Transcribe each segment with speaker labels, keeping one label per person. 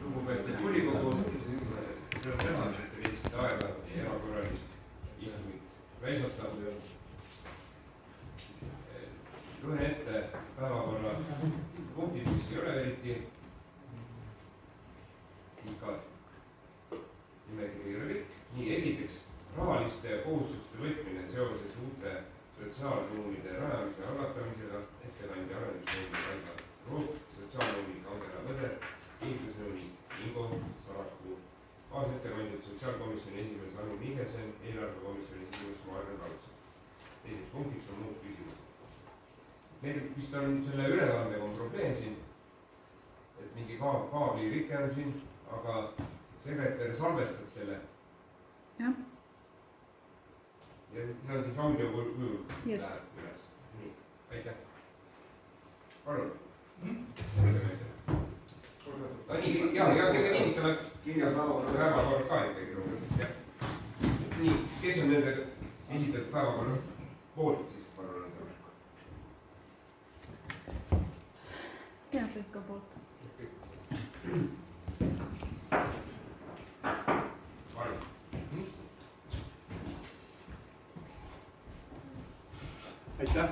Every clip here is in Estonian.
Speaker 1: Lugupeetud volikogu, rõõm näha, et te leidsite aega erakorralist istungit väisata. Loen ette päevakorra punktid, mis ei ole eriti pikad. Nimekiri ei ole pikk. Nii, esiteks rahaliste kohustuste võtmine seoses uute sotsiaalruumide rajamise algatamisega. Ettekandja arendusnõunik Aivar Roop, sotsiaalnõunik Andela Võder, liiklusnõunik Ingo Sarapuu, kaasettekandjad sotsiaalkomisjoni esimees Anu Mihesen, eelarvekomisjoni esimees Maarja Kalus. Teiseks punktiks on muud küsimused. Meil vist on selle ülekandega on probleem siin, et mingi kaabli rike on siin, aga sekretär salvestab selle.
Speaker 2: Jah.
Speaker 1: Ja see on siis audio kujul läheb üles. Nii, aitäh. Palun. Ja kinnitame päevakorra ka ikkagi. Nii, kes on nende esitatud päevakorra poolt siis palun?
Speaker 2: Teab ikka poolt.
Speaker 3: Aitäh.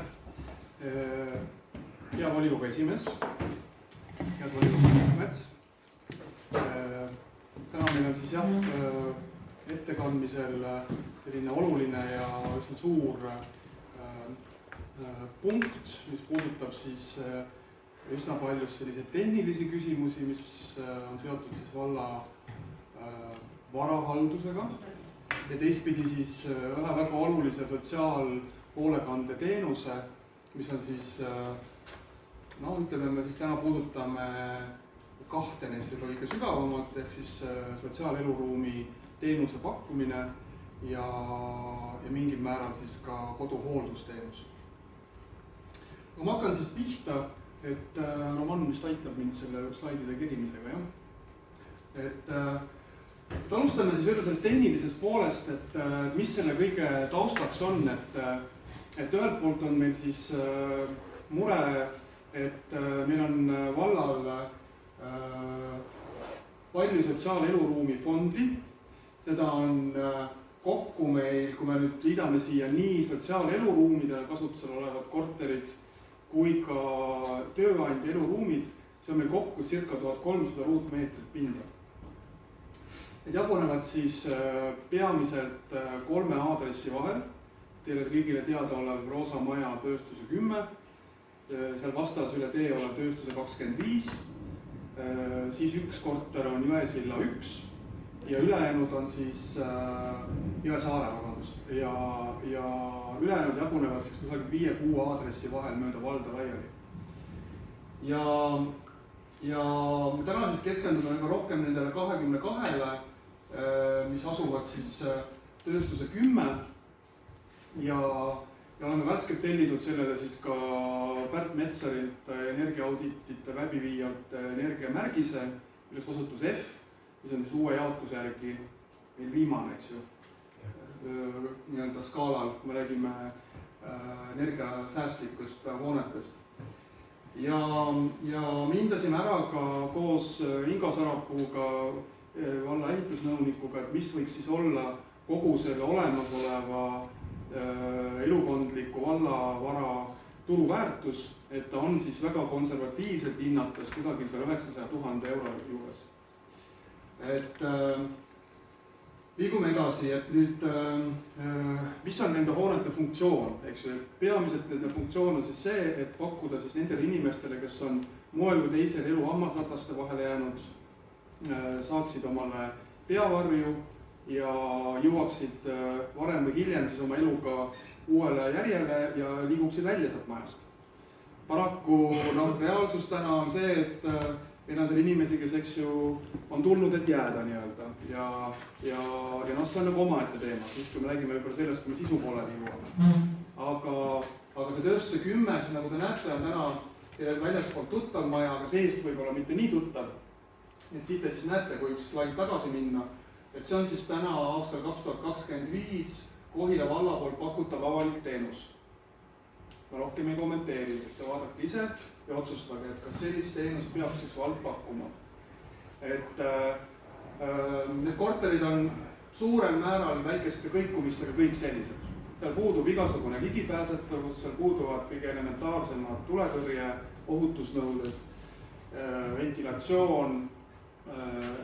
Speaker 3: Hea volikogu esimees, head volikogu liikmed. Täna meil on siis ettekandmisel selline oluline ja üsna suur punkt, mis puudutab siis üsna palju selliseid tehnilisi küsimusi, mis on seotud siis valla varahaldusega ja teistpidi siis ühe väga olulise sotsiaalhoolekande teenuse, mis on siis, ütleme, me siis täna puudutame kahte neist juba ikka sügavamalt, ehk siis sotsiaaleluruumi teenuse pakkumine ja mingil määral siis ka koduhooldusteenus. Ma hakkan siis pihta, et Roman vist aitab mind selle slaidide kerimisega, jah. Et alustame siis sellest tehnilisest poolest, et mis selle kõige taustaks on, et ühelt poolt on meil siis mure, et meil on vallal palju sotsiaaleluruumi fondi, seda on kokku meil, kui me nüüd liidame siia nii sotsiaaleluruumidele kasutusel olevad korterid, kui ka tööandja eluruumid, see on meil kokku circa 1300 ruutmeetrit pinda. Need jagunevad siis peamiselt 3 aadressi vahel, teile kõigile teada olev Roosa maja tööstuse 10, seal vastas üle tee olev tööstuse 25, siis üks korter on Jõesilla 1 ja ülejäänud on siis Jõesaare, vabandust, ja ülejäänud jagunevad siis kusagil 5-6 aadressi vahel mööda valda laiali. Ja täna siis keskendume rohkem nendele 22-le, mis asuvad siis tööstuse 10 ja oleme värskelt tellinud sellele siis ka Pärt Metsarilt energiaauditite läbiviijalt energiamärgise, millest osutus F, mis on siis uue jaotuse järgi meil viimane, eks ju, nii-öelda skaalal, kui me räägime energiasäästlikust hoonetest. Ja me hindasime ära ka koos Ingo Sarapuuga, valla ehitusnõunikuga, et mis võiks siis olla kogu selle olemasoleva elukondliku vallavara turuväärtus, et ta on siis väga konservatiivselt hinnates kusagil 900 000 euro juures. Et liigume edasi, et nüüd, mis on nende hoonete funktsioon, eks ju, et peamiselt nende funktsioon on siis see, et pakkuda siis nendele inimestele, kes on moel või teisel elu hammasrataste vahele jäänud, saaksid omale peavarju ja jõuaksid varem või hiljem siis oma eluga uuele järjele ja liiguksid välja sealt majast. Paraku reaalsus täna on see, et meil on seal inimesi, kes eks ju on tulnud, et jääda nii-öelda ja see on nagu omaette teema, siis kui me räägime võib-olla sellest, kui me sisu pooleli jõuame. Aga see tööstuse 10, siis nagu te näete, on täna väljaspool tuttav maja, aga seest võib-olla mitte nii tuttav. Et siit te siis näete, kui üks slaid tagasi minna, et see on siis täna aastal 2025 Kohila valla poolt pakutav avalik teenus. ma rohkem ei kommenteeri, et te vaadake ise ja otsustage, et kas sellist teenust peaks siis vald pakkuma. Et need korterid on suurel määral väikeste kõikumistega kõik sellised. Seal puudub igasugune ligipääsetavus, seal puuduvad kõige elementaarsemad tuletõrje, ohutusnõuded, ventilatsioon,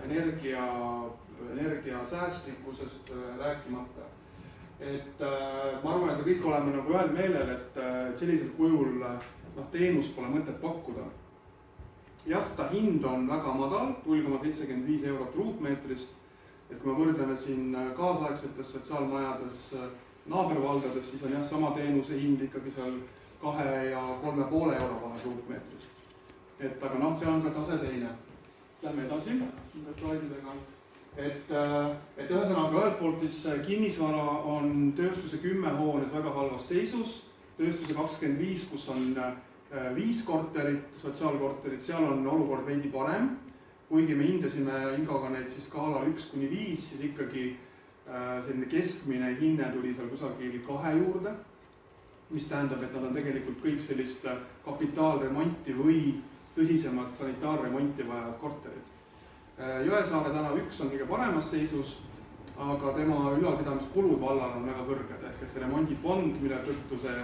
Speaker 3: energia säästlikkusest rääkimata. Et ma arvan, et me kõik oleme nagu ühel meelel, et sellisel kujul teenus pole mõtet pakkuda. Jah, ta hind on väga madal, 0,75 eurot ruutmeetrist, et kui me võrdleme siin kaasaegsetes sotsiaalmajades naabervaldades, siis on jah, sama teenuse hind ikkagi seal 2 ja 3,5 euro vahel ruutmeetrist. Et aga see on ka tase teine. Lähme edasi nende slaididega. Et ühesõnaga ühelt poolt siis kinnisvara on tööstuse 10 hoones väga halvas seisus, tööstuse 25, kus on 5 korterit, sotsiaalkorterit, seal on olukord veidi parem. Kuigi me hindasime Ingoga neid siis skaalal 1-5, siis ikkagi selline keskmine hinne tuli seal kusagil 2 juurde, mis tähendab, et nad on tegelikult kõik sellist kapitaalremonti või tõsisemat sanitaarremonti vajavad korterid. Jõesaare tänav 1 on kõige paremas seisus, aga tema ülalpidamiskulud vallal on väga kõrged, ehk see remondifond, mille tõttu see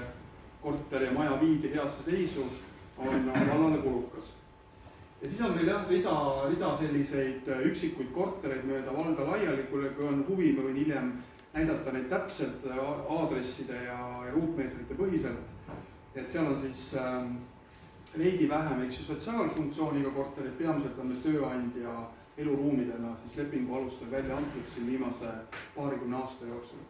Speaker 3: korter ja maja viidi heasse seisu, on vallale kulukas. Ja siis on meil jah rida selliseid üksikuid kortereid mööda valda laiali, kui on huvi, ma võin hiljem näidata neid täpselt aadresside ja ruutmeetrite põhiselt. Et seal on siis veidi vähem sotsiaalfunktsiooniga korterid, peamiselt on need tööandja eluruumidena siis lepingu alustel välja antud siin viimase paarikümne aasta jooksul.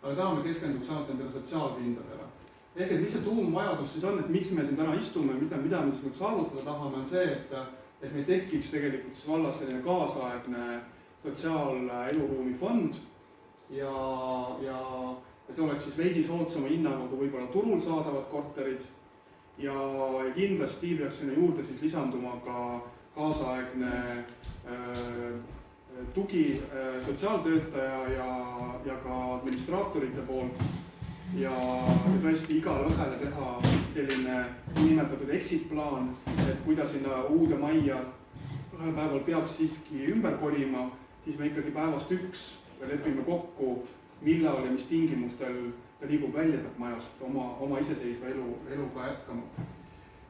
Speaker 3: Aga täna me keskenduks ainult nendele sotsiaalpindadele. Ehk et mis see tuumvajadus siis on, et miks me siin täna istume, mida me siis saavutada tahame, on see, et meil tekiks tegelikult siis vallas selline kaasaegne sotsiaaleluruumi fond ja see oleks siis veidi soodsama hinnaga kui võib-olla turul saadavad korterid ja kindlasti peaks sinna juurde siis lisanduma ka kaasaegne tugi sotsiaaltöötaja ja ka administraatorite poolt ja tõesti igale õhele teha selline nimetatud exit-plaan, et kui ta sinna uude majja ühel päeval peaks siiski ümber kolima, siis me ikkagi päevast 1 lepime kokku, millal ja mis tingimustel ta liigub välja sealt majast oma iseseisva eluga jätkama.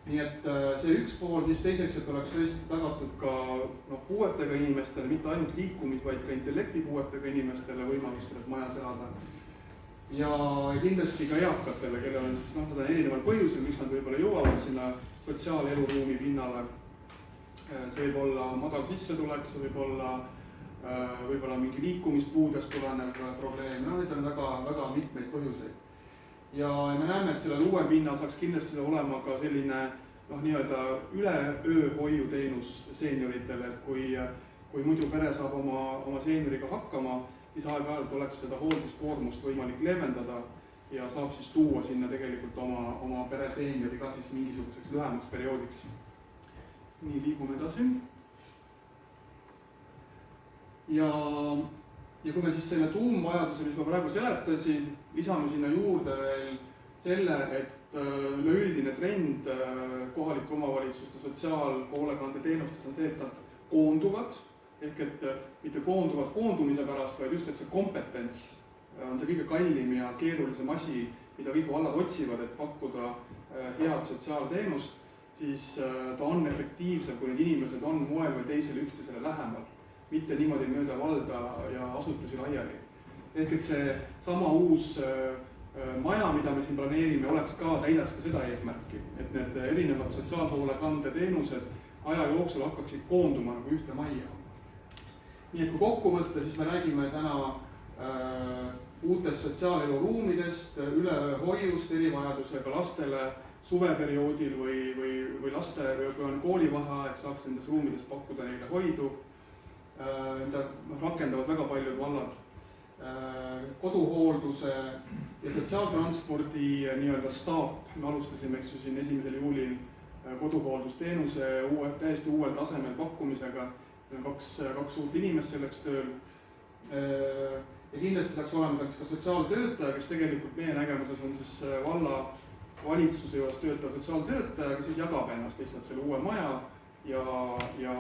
Speaker 3: Nii et see üks pool siis teiseks, et oleks tõesti tagatud ka puuetega inimestele, mitte ainult liikumis, vaid ka intellektipuuetega inimestele võimalus selles majas elada. Ja kindlasti ka eakatele, kellel on siis nad on erineval põhjusel, miks nad võib-olla jõuavad sinna sotsiaaleluruumi pinnale. See võib olla madal sissetulek, see võib olla mingi liikumispuudest tulenev probleem, need on väga mitmeid põhjuseid. Ja me näeme, et sellel uue pinna saaks kindlasti olema ka selline nii-öelda üleööhoiuteenus seenioritele, et kui muidu pere saab oma seenioriga hakkama, siis aeg-ajalt oleks seda hoolduskoormust võimalik leevendada ja saab siis tuua sinna tegelikult oma pere seeniori ka siis mingisuguseks lühemaks perioodiks. Nii, liigume edasi. Ja kui me siis selle tuumvajaduse, mis ma praegu seletasin, lisame sinna juurde veel selle, et üleüldine trend kohalike omavalitsuste sotsiaalhoolekande teenustes on see, et nad koonduvad, ehk et mitte koonduvad koondumise pärast, vaid just, et see kompetents on see kõige kallim ja keerulisem asi, mida kõik vallad otsivad, et pakkuda head sotsiaalteenust, siis ta on efektiivsem, kui need inimesed on moel või teisel üksteisele lähemal, mitte niimoodi mööda valda ja asutusi laiali. Ehk et see sama uus maja, mida me siin planeerime, oleks ka, täidaks ka seda eesmärki, et need erinevad sotsiaalhoolekande teenused aja jooksul hakkaksid koonduma nagu ühte majja. Nii et kui kokku võtta, siis me räägime täna uutest sotsiaaleluruumidest, ülehoiust, erivajadusega lastele suveperioodil või laste, kui on koolivaheaeg, saaks nendes ruumides pakkuda neile hoidu, mida rakendavad väga paljud vallad. Koduhoolduse ja sotsiaaltranspordi nii-öelda staap, me alustasime siin 1. juulil koduhooldusteenuse täiesti uuel tasemel pakkumisega, kaks uut inimest selleks tööl. Ja kindlasti saaks olema ka sotsiaaltöötaja, kes tegelikult meie nägemuses on siis valla valitsuse juures töötav sotsiaaltöötaja, kes siis jagab ennast lihtsalt selle uue maja ja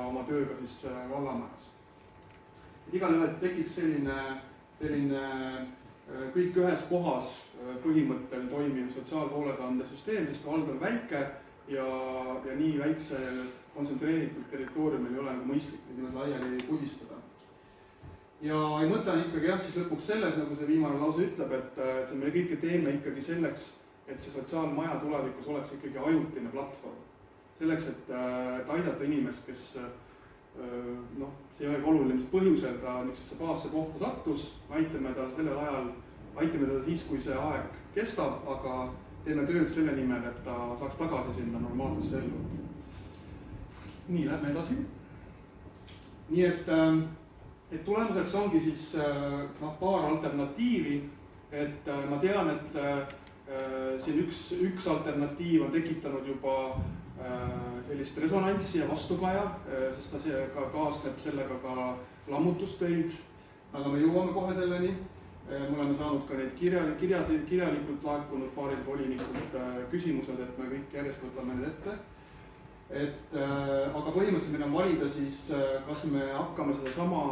Speaker 3: oma tööga siis vallamajas. Igal juhul tekib selline kõik ühes kohas põhimõttel toimiv sotsiaalhoolekandesüsteem, sest vald on väike ja nii väiksel kontsentreeritud territooriumil ei ole nagu mõistlik niimoodi laiali pudistada. Ja mõte on ikkagi siis lõpuks selles, nagu see viimane lause ütleb, et me kõike teeme ikkagi selleks, et see sotsiaalmaja tulevikus oleks ikkagi ajutine platvorm. Selleks, et aidata inimest, kes see ei olegi oluline, mis põhjusel ta niisugusesse paasse kohta sattus, aitame teda siis, kui see aeg kestab, aga teeme tööd selle nimel, et ta saaks tagasi sinna normaalsesse ellu. Nii, lähme edasi. Nii et tulemuseks ongi siis paar alternatiivi, et ma tean, et siin üks alternatiiv on tekitanud juba sellist resonantsi ja vastukaja, sest ta kaasneb sellega ka lammutustöid, aga me jõuame kohe selleni. Me oleme saanud ka neid kirjalikult laekunud paarilt volinikult küsimused, et me kõik järjest võtame need ette. Aga põhimõtteliselt meil on valida siis, kas me hakkame seda sama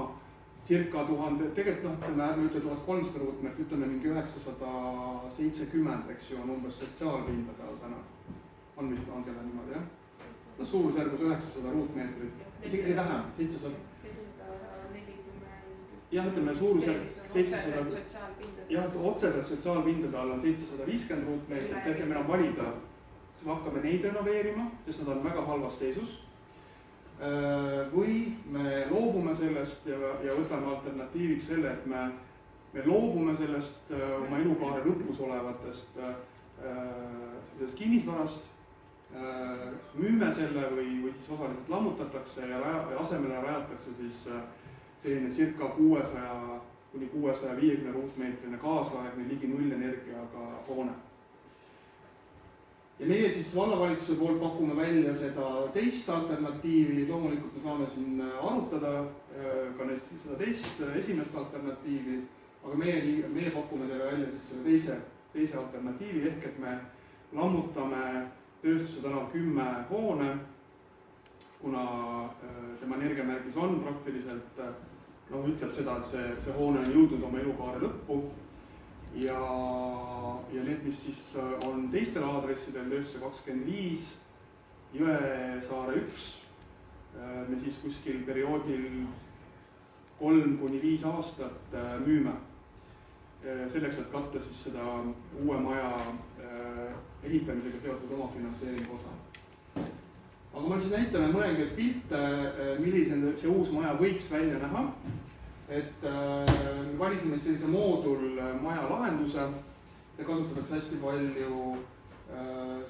Speaker 3: circa 1000, tegelikult ärme ütle 1300 ruutmeetrit, ütleme mingi 970, eks ju, on umbes sotsiaalpindade all täna. On vist kella niimoodi, jah? Suurusjärgus 900 ruutmeetrit, isegi vähem, 700.
Speaker 2: 740.
Speaker 3: Jah, ütleme suurusjärg 700. Jah, otseselt sotsiaalpindade all on 750 ruutmeetrit, et meil on valida, kas me hakkame neid renoveerima, sest nad on väga halvas seisus. Või me loobume sellest ja võtame alternatiiviks selle, et me loobume sellest oma elukaare lõpus olevatest kinnisvarast, müüme selle või siis osaliselt lammutatakse ja asemele rajatakse siis selline circa 600 kuni 650 ruutmeetrine kaasaegne ligi nullenergiaga hoone. Ja meie siis vallavalitsuse poolt pakume välja seda teist alternatiivi, loomulikult me saame siin arutada ka seda esimest alternatiivi, aga meie pakume teile välja siis selle teise alternatiivi, ehk et me lammutame Tööstuse tänav 10 hoone, kuna tema energiamärgis on praktiliselt, ütleb seda, et see hoone on jõudnud oma elukaare lõppu ja need, mis siis on teistel aadressidel, Tööstuse 25, Jõesaare 1, me siis kuskil perioodil 3 kuni 5 aastat müüme. Selleks, et katta siis seda uue maja ehitamisega seotud omafinantseeringu osa. Aga ma siis näitame mõningaid pilte, milline see uus maja võiks välja näha. Et me valisime sellise moodulmaja lahenduse ja kasutatakse hästi palju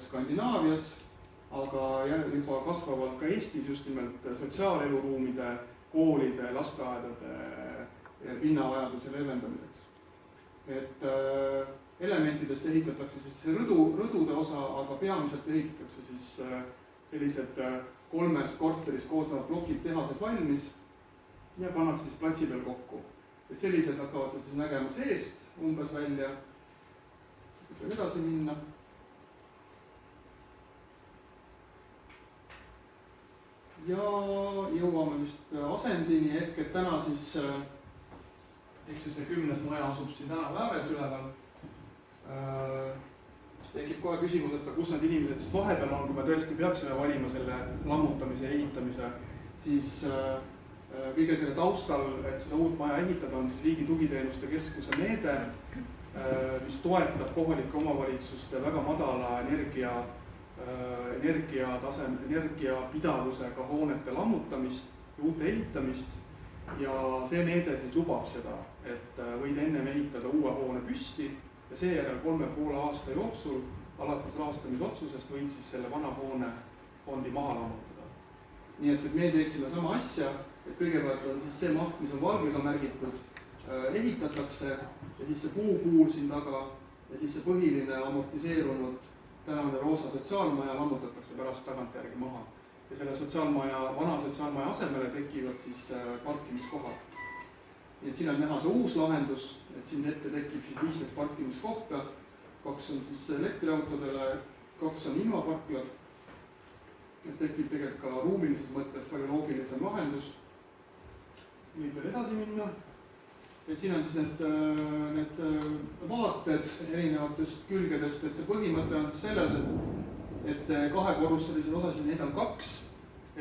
Speaker 3: Skandinaavias, aga juba kasvavalt ka Eestis just nimelt sotsiaaleluruumide, koolide, lasteaedade pinnavajaduse leevendamiseks. Et elementidest ehitatakse siis rõdude osa, aga peamiselt ehitatakse siis sellised 3 korteris koosnevad plokid tehases valmis ja pannakse siis platsi peal kokku. Et sellised hakkavad siis nägema seest umbes välja. Edasi minna. Ja jõuame vist asendini, ehk et täna siis see 10. maja asub siin tänava ääres üleval. Tekib kohe küsimus, et kus need inimesed siis vahepeal on, kui me tõesti peaksime valima selle lammutamise ja ehitamise, siis kõige selle taustal, et seda uut maja ehitada, on siis Riigi Tugiteenuste Keskuse meede, mis toetab kohalike omavalitsuste väga madala energiapidavusega hoonete lammutamist ja uute ehitamist. Ja see meede siis lubab seda, et võid ennem ehitada uue hoone püsti ja seejärel 3,5 aasta jooksul alates rahastamisotsusest võid siis selle vana hoone fondi maha lammutada. Nii et me teeksime sama asja, et kõigepealt on siis see maht, mis on valgega märgitud, ehitatakse ja siis see puukuul siin taga ja siis see põhiline amortiseerunud tänane roosa sotsiaalmaja lammutatakse pärast tagantjärgi maha. Ja selle vana sotsiaalmaja asemele tekivad siis parkimiskohad. Nii et siin on näha see uus lahendus, et siin ette tekib siis 15 parkimiskohta 2 on siis elektriautodele, 2 on invaparklad. Et tekib tegelikult ka ruumilises mõttes palju loogilisem lahendus. Võib veel edasi minna. Et siin on siis need vaated erinevatest külgedest, et see põhimõte on siis selles, et see kahekorruselised osasid, neid on 2.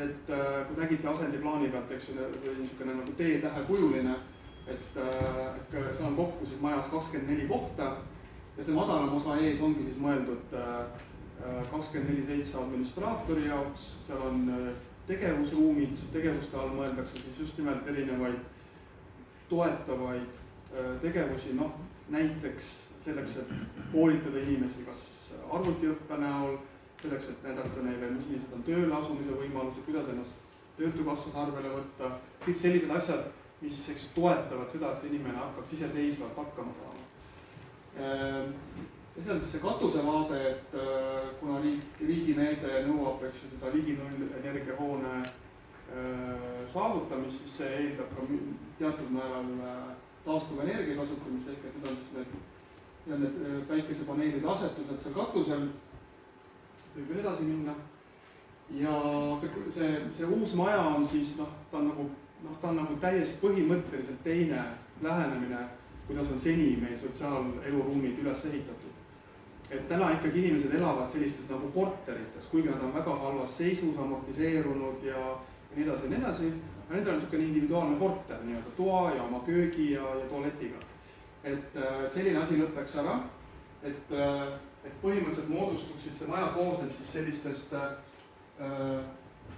Speaker 3: Et kui nägite asendiplaani pealt, eks ju, niisugune nagu T-tähe kujuline, et seal on kokku siis majas 24 kohta ja see madalam osa ees ongi siis mõeldud 24/7 administraatori jaoks, seal on tegevusruumid, tegevuste all mõeldakse siis just nimelt erinevaid toetavaid tegevusi, noh näiteks selleks, et koolitada inimesi kas siis arvutiõppe näol, selleks, et näidata neile, millised on tööle asumise võimalused, kuidas ennast töötukassas arvele võtta, kõik sellised asjad, mis toetavad seda, et see inimene hakkaks iseseisvalt hakkama saama. Ja see on siis see katusevaade, et kuna riigimeede nõuab seda ligi nullenergiahoone saavutamist, siis see eeldab ka teatud määral taastuvenergia kasutamist, ehk et need on siis need päikesepaneelide asetused seal katusel. Võib veel edasi minna. Ja see uus maja on siis, ta on nagu täiesti põhimõtteliselt teine lähenemine, kuidas on seni meil sotsiaaleluruumid üles ehitatud. Et täna ikkagi inimesed elavad sellistes nagu korterites, kuigi nad on väga halvas seisus, amortiseerunud ja nii edasi ja nii edasi. Nendel on niisugune individuaalne korter, nii-öelda toa ja oma köögi ja tualetiga. Et selline asi lõpeks ära, et põhimõtteliselt moodustuksid see maja koosneb siis sellistest,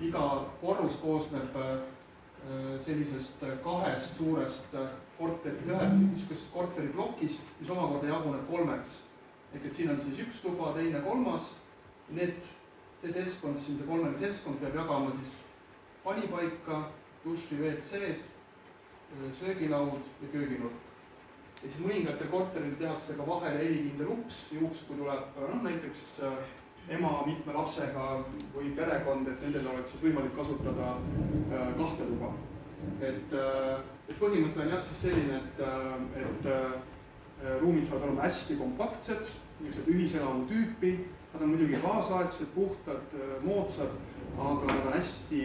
Speaker 3: iga korrus koosneb sellisest 2 suurest korteriplokist, mis omakorda jaguneb 3. Ehk et siin on siis 1 tuba, teine, 3. See seltskond, siin see 3. seltskond peab jagama siis panipaika, duši, WC-d, söögilaud ja kööginurk. Ja siis mõningatel korteril tehakse ka vahel helikindel uks, juhuks kui tuleb näiteks ema mitme lapsega või perekond, et nendel oleks siis võimalik kasutada 2 tuba. Et põhimõte on jah siis selline, et ruumid saavad olema hästi kompaktsed, niisugused ühiselamu tüüpi, nad on muidugi kaasaegsed, puhtad, moodsad, aga nad on hästi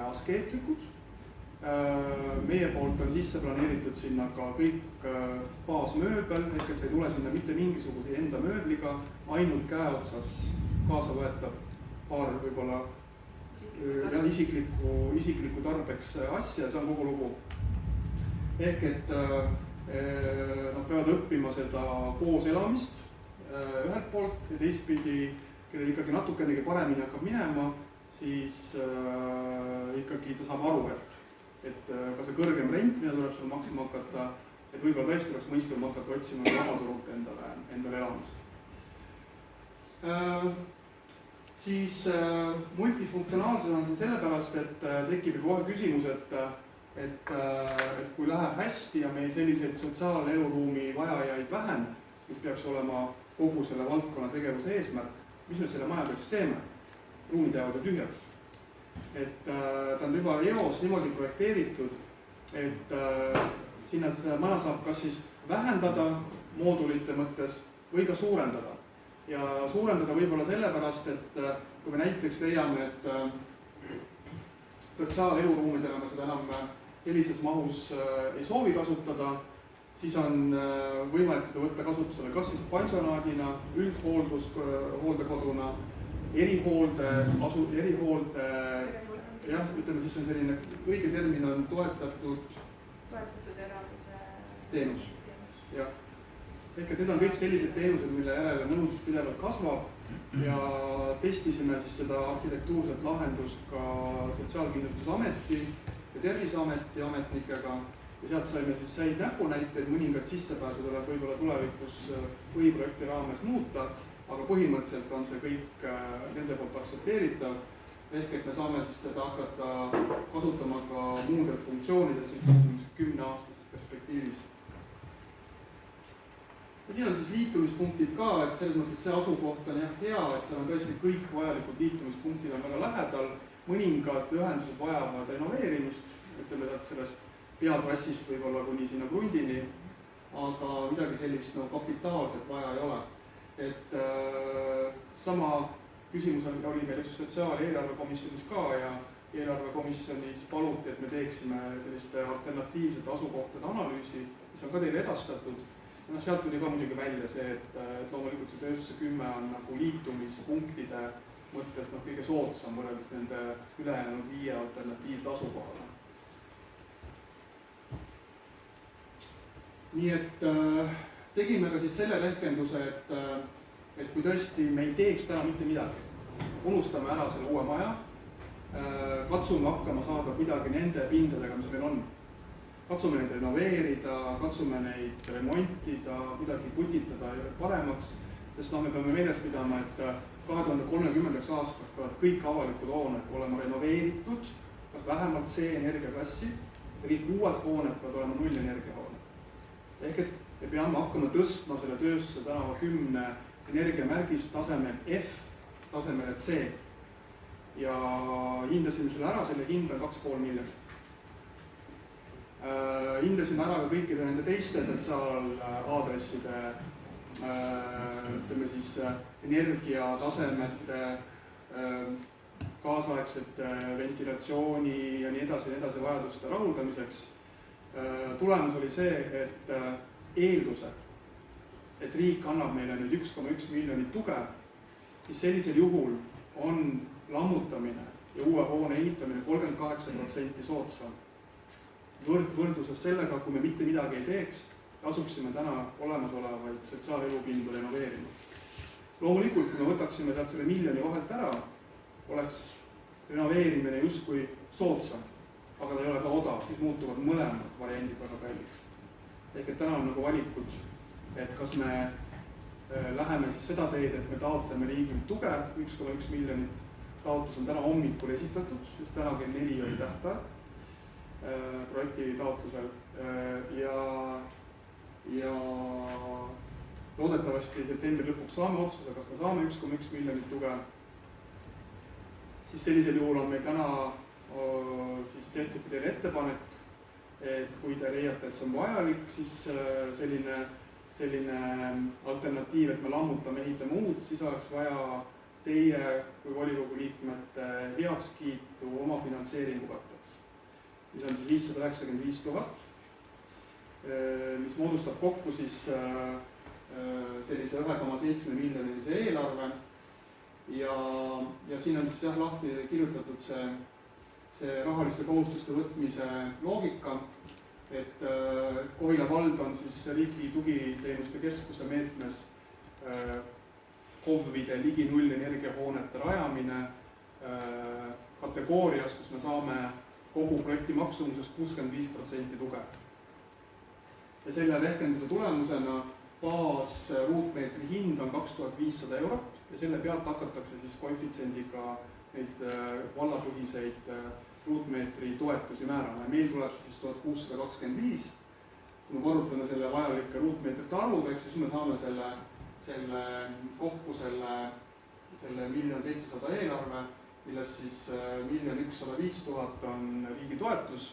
Speaker 3: askeetlikud. Meie poolt on sisse planeeritud sinna ka kõik baasmööbel, ehk et see ei tule sinna mitte mingisuguse enda mööbliga, ainult käeotsas kaasa võetab paar võib-olla isikliku tarbeks asja, see on kogu lugu. Ehk et nad peavad õppima seda koos elamist ühelt poolt ja teistpidi, kelle ikkagi natukenegi paremini hakkab minema, siis ikkagi ta saab aru, et ka see kõrgem rent, mida tuleb seal maksma hakata, et võib-olla tõesti oleks mõistlikum hakata otsima vabaturult endale elamist. Siis multifunktsionaalsus on siin sellepärast, et tekib kohe küsimus, et kui läheb hästi ja meil selliseid sotsiaaleluruumi vajajaid vähem, mis peaks olema kogu selle valdkonna tegevuse eesmärk, mis me selle maja peaks teeme? Ruumid jäävad ju tühjaks. Et ta on juba eos niimoodi projekteeritud, et sinna maja saab kas siis vähendada moodulite mõttes või ka suurendada. Ja suurendada võib-olla sellepärast, et kui me näiteks leiame, et sotsiaaleluruumidega me seda enam sellises mahus ei soovi kasutada, siis on võimalik teda võtta kasutusele kas siis pansionaadina, üldhooldekoduna, erihoolde, jah, ütleme siis on selline, õige termin on toetatud
Speaker 2: elamise
Speaker 3: teenus. Jah. Ehk et need on kõik sellised teenused, mille järele nõudlus pidevalt kasvab ja testisime siis seda arhitektuurset lahendust ka Sotsiaalkindlustusameti ja Terviseameti ametnikega ja sealt saime siis häid näpunäiteid, mõningad sissepääse tuleb võib-olla tulevikus põhiprojekti raames muuta, aga põhimõtteliselt on see kõik nende poolt aktsepteeritav, ehk et me saame siis teda hakata kasutama ka muudel funktsioonides 10-aastases perspektiivis. Ja siin on siis liitumispunktid ka, et selles mõttes see asukoht on jah hea, et seal on tõesti kõik vajalikud liitumispunktid on väga lähedal, mõningad ühendused vajavad renoveerimist, ütleme sellest peatrassist võib-olla kuni sinna krundini, aga midagi sellist kapitaalselt vaja ei ole. et sama küsimus oli meil sotsiaal- ja eelarvekomisjonis ka ja eelarvekomisjonis paluti, et me teeksime selliste alternatiivsete asukohtade analüüsi, mis on ka teile edastatud. Sealt tuli ka muidugi välja see, et loomulikult see tööstuse 10 on nagu liitumispunktide mõttes kõige soodsam võrreldes nende ülejäänud 5 alternatiivse asukohale. Nii et tegime ka siis selle rehkenduse, et kui tõesti me ei teeks täna mitte midagi, unustame ära selle uue maja, katsume hakkama saada kuidagi nende pindadega, mis meil on. Katsume neid renoveerida, katsume neid remontida, kuidagi putitada paremaks, sest me peame meeles pidama, et 2030. aastaks peavad kõik avalikud hooned olema renoveeritud, kas vähemalt C-energiaklassi ja kõik uued hooned peavad olema nullenergiahooned. Ehk et me peame hakkama tõstma selle tööstuse tänava 10 energiamärgist tasemel F tasemele C ja hindasime selle ära, selle hind on 2,5 miljonit. Hindasime ära ka kõikide nende teiste sotsiaalaadresside, ütleme siis energiatasemete, kaasaegsete ventilatsiooni ja nii edasi vajaduste rahuldamiseks. Tulemus oli see, et eelduse, et riik annab meile nüüd 1,1 miljonit tuge, siis sellisel juhul on lammutamine ja uue hoone ehitamine 38% soodsam. Võrdluses sellega, kui me mitte midagi ei teeks, asuksime täna olemasolevaid sotsiaalelupindu renoveerima. Loomulikult, kui me võtaksime sealt selle miljoni vahelt ära, oleks renoveerimine justkui soodsam, aga ta ei ole ka odav, siis muutuvad mõlemad variandid väga kalliks. Ehk et täna on nagu valikud, et kas me läheme siis seda teed, et me taotleme riigilt tuge 1,1 miljonit. Taotlus on täna hommikul esitatud, sest täna kell 4 oli tähtaeg projekti taotlusel ja loodetavasti septembri lõpuks saame otsuse, kas me saame 1,1 miljonit tuge. Siis sellisel juhul on meil täna siis tehtud teile ettepanek, et kui te leiate, et see on vajalik, siis selline alternatiiv, et me lammutame, ehitame uut, siis oleks vaja teie kui volikogu liikmete heakskiitu oma finantseeringu katteks, mis on siis 595 000, mis moodustab kokku siis sellise 1,7 miljonilise eelarve ja siin on siis jah lahti kirjutatud see rahaliste kohustuste võtmise loogika, et Kohila vald on siis riigi tugiteenuste keskuse meetmes KOV-ide ligi nullenergiahoonete rajamine kategoorias, kus me saame kogu projekti maksumusest 65% tuge. Ja selle rehkenduse tulemusena baas ruutmeetri hind on 2500 € ja selle pealt hakatakse siis koefitsiendiga neid vallapõhiseid ruutmeetri toetusi määrama. Meil tuleb siis 1625. Kui me korrutame selle vajalike ruutmeetrite arvuga, siis me saame kokku selle 1 700 000 eelarve, millest siis 1 105 000 on riigi toetus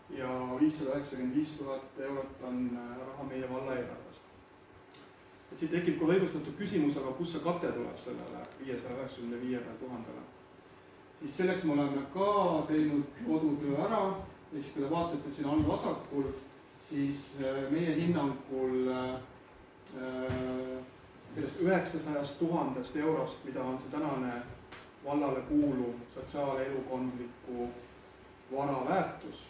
Speaker 3: ja 595 000 € on raha meie valla eelarvest. Et siin tekib ka õigustatud küsimus, aga kus see kate tuleb sellele 595 000-le. Siis selleks me oleme ka teinud kodutöö ära, ja siis kui te vaatate siin all vasakul, siis meie hinnangul sellest 900 000 €, mida on see tänane vallale kuuluv sotsiaalelukondliku vara väärtus,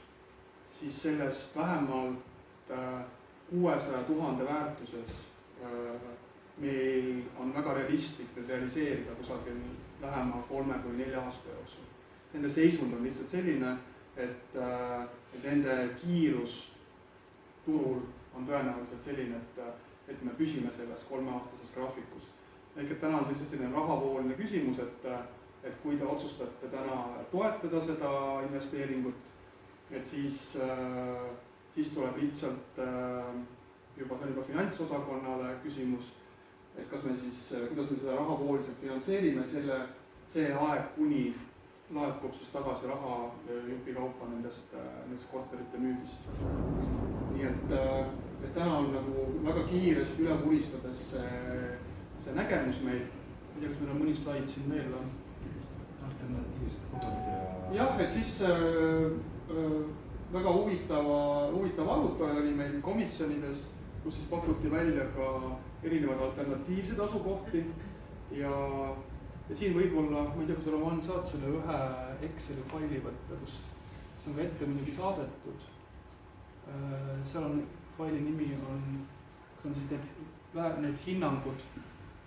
Speaker 3: siis sellest vähemalt 600 000 väärtuses meil on väga realistlik realiseerida kusagil lähema 3 kuni 4 aasta jooksul. Nende seisund on lihtsalt selline, et nende kiirus turul on tõenäoliselt selline, et me püsime selles 3-aastases graafikus. Ehk et täna on selline rahavooline küsimus, et kui te otsustate täna toetada seda investeeringut, et siis tuleb lihtsalt juba finantsosakonnale küsimus, et kas me siis, kuidas me seda rahavooliselt finantseerime, see aeg, kuni laekub siis tagasi raha jupikaupa nendest korterite müügist. Nii et täna on nagu väga kiiresti üle puristades see nägemus meil, ma ei tea, kas meil on mõni slaid siin veel on.
Speaker 4: Alternatiivsed kohad ja...
Speaker 3: Jah, et siis väga huvitav arutelu oli meil komisjonides, kus siis pakuti välja ka erinevad alternatiivsed asukohti ja siin võib-olla, ma ei tea, kui Roman saad selle ühe Exceli faili võtta, kus see on ka ette muidugi saadetud. Seal on, faili nimi on siis need hinnangud,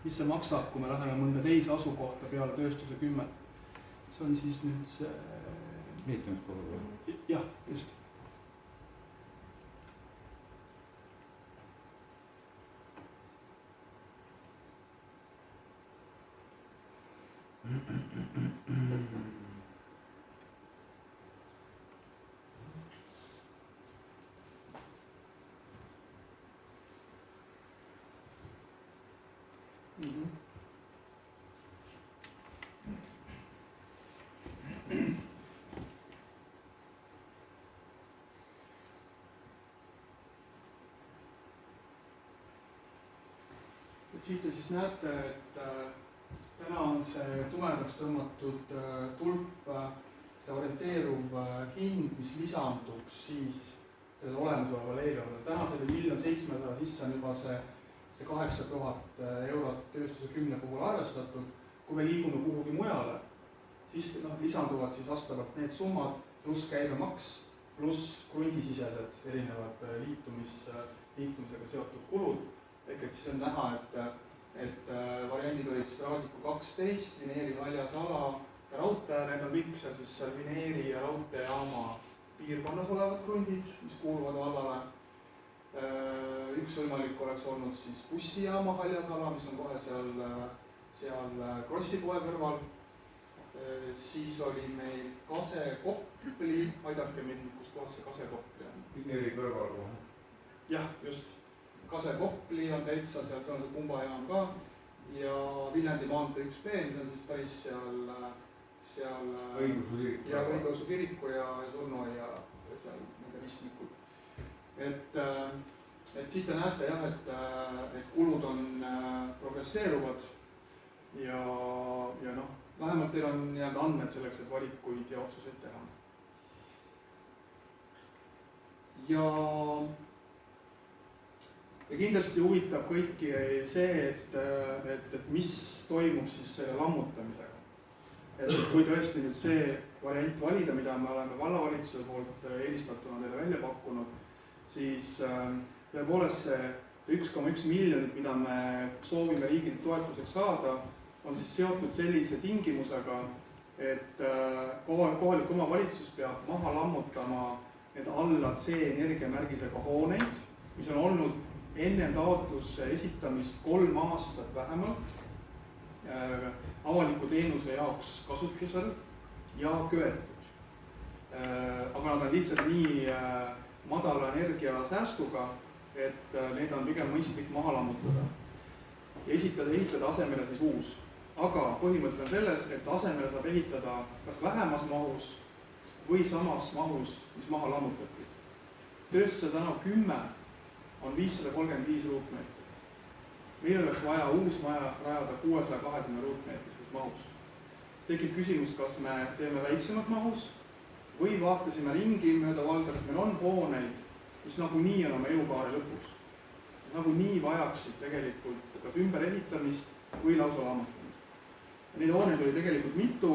Speaker 3: mis see maksab, kui me läheme mõnda teise asukohta peale tööstuse 10. See on siis nüüd see...
Speaker 4: Liitumiskogu või?
Speaker 3: Jah, just. Siit te siis näete, et täna on see tumedaks tõmmatud tulp, see orienteeruv hind, mis lisanduks siis olemasolevale eelarvele. Täna selle 1 700 000 sisse on juba see 8000 eurot tööstuse 10 puhul arvestatud. Kui me liigume kuhugi mujale, siis lisanduvad siis vastavalt need summad pluss käibemaks, pluss krundisisesed erinevad liitumisega seotud kulud. Ehk et siis on näha, et variandid olid siis Raadiku 12, Vineeri Haljasala ja raudtee, need on kõik seal Vineeri ja raudteejaama piirkonnas olevad krundid, mis kuuluvad vallale. Üks võimalik oleks olnud siis bussijaama Haljasala, mis on kohe seal Krossi poole kõrval. Siis oli meil Kase-Kopli, aidake meid, kus kohas see Kase-Kopli on?
Speaker 1: Vineeri kõrval.
Speaker 3: Jah, just. Kase-Kopli on täitsa seal, see on see pumbajaam ka ja Viljandi maantee 1B, mis on siis päris seal Õigeusu kiriku ja surnuaia seal nende ristmikud. Et siit te näete jah, et kulud on progresseeruvad ja vähemalt teil on andmed selleks, et valikuid ja otsuseid teha. Ja kindlasti huvitab kõiki see, et mis toimub siis selle lammutamisega. Et kui tõesti nüüd see variant valida, mida me oleme vallavalitsuse poolt eelistatuna teile välja pakkunud, siis tõepoolest see 1,1 miljonit, mida me soovime riigilt toetuseks saada, on siis seotud sellise tingimusega, et kohalik omavalitsus peab maha lammutama need alla C-energiamärgisega hooneid, mis on olnud enne taotluse esitamist 3 aastat vähemalt avaliku teenuse jaoks kasutusel ja köetud. Aga nad on lihtsalt nii madala energiasäästuga, et need on pigem mõistlik maha lammutada ja ehitada asemele siis uus. Aga põhimõte on selles, et asemele saab ehitada kas vähemas mahus või samas mahus, mis maha lammutati. Tööstuse tänav 10 on 535 ruutmeetrit. Meil oleks vaja uus maja rajada 620 ruutmeetrit mahus. Tekib küsimus, kas me teeme väiksemas mahus või vaatasime ringi mööda valda, kas meil on hooneid, mis nagunii on oma elukaare lõpus. Nagunii vajaksid tegelikult kas ümber ehitamist või lausa lammutamist. Neid hooneid oli tegelikult mitu,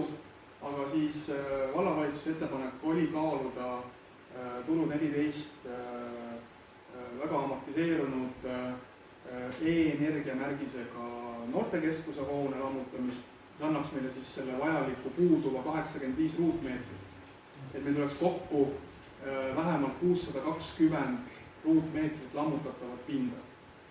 Speaker 3: aga siis vallavalitsuse ettepanek oli kaaluda Turu 14 väga amortiseerunud e-energiamärgisega noortekeskuse hoone lammutamist, mis annaks meile siis selle vajaliku puuduva 85 ruutmeetrit. Et meil tuleks kokku vähemalt 620 ruutmeetrit lammutatavat pinda.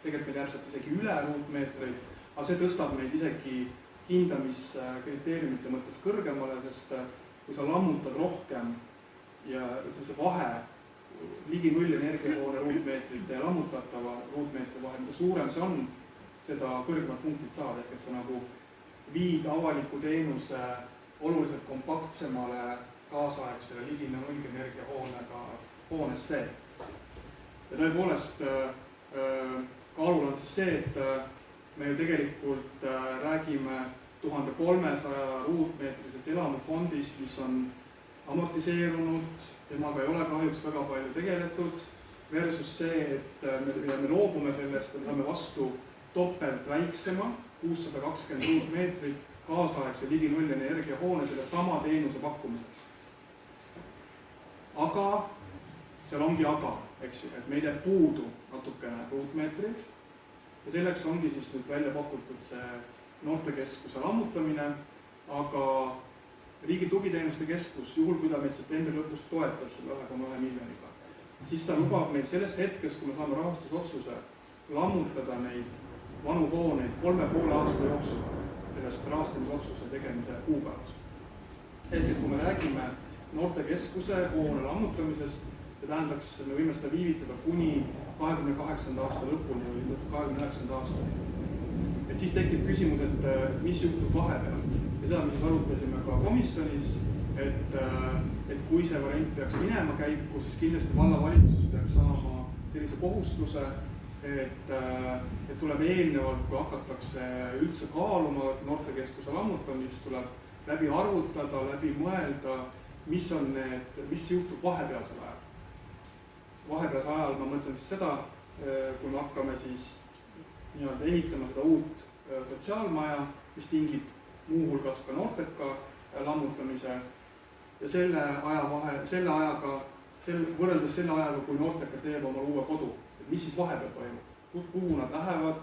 Speaker 3: Tegelikult meil jääb isegi üle ruutmeetreid, aga see tõstab meid isegi hindamiskriteeriumite mõttes kõrgemale, sest kui sa lammutad rohkem ja see vahe ligi 0 energiahoone ruutmeetrite ja lammutatava ruutmeetri vahel, mida suurem see on, seda kõrgemad punktid saada, ehk et sa nagu viid avaliku teenuse oluliselt kompaktsemale kaasaegsele ligi 0 energiahoonega hoonesse. Ja tõepoolest kaalul on siis see, me ju tegelikult räägime 1300 ruutmeetrisest elamufondist, mis on amortiseerunud, temaga ei ole kahjuks väga palju tegeletud, versus see, et me loobume sellest ja me saame vastu topelt väiksema, 620 ruutmeetrit, kaasaegse ligi nullenergia hoone selle sama teenuse pakkumiseks. Aga seal ongi aga, eks ju, et meil jääb puudu natukene ruutmeetrid ja selleks ongi siis nüüd välja pakutud see noortekeskuse lammutamine, aga Riigi Tugiteenuste Keskus, juhul kui ta meid septembri lõpus toetab selle 1,1 miljoniga, siis ta lubab meil sellest hetkest, kui me saame rahastusotsuse, lammutada neid vanu hooneid 3,5 aasta jooksul sellest rahastamisotsuse tegemise kuupäevast. Et kui me räägime noortekeskuse hoone lammutamisest, see tähendaks, me võime seda viivitada kuni 28. aasta lõpuni või 29. aastani. Et siis tekib küsimus, et mis juhtub vahepeal. Ja seda me siis arutasime ka komisjonis, et kui see variant peaks minema käiku, siis kindlasti vallavalitsus peaks saama sellise kohustuse, et tuleb eelnevalt, kui hakatakse üldse kaaluma noortekeskuse lammutamist, tuleb läbi arvutada, läbi mõelda, mis juhtub vahepealsel ajal. Vahepealsel ajal ma mõtlen siis seda, kui me hakkame siis ehitama seda uut sotsiaalmaja, mis tingib muuhulgas ka noorteka lammutamise ja võrreldes selle ajaga, kui noorteka teeb oma uue kodu, et mis siis vahepeal toimub, kuhu nad lähevad,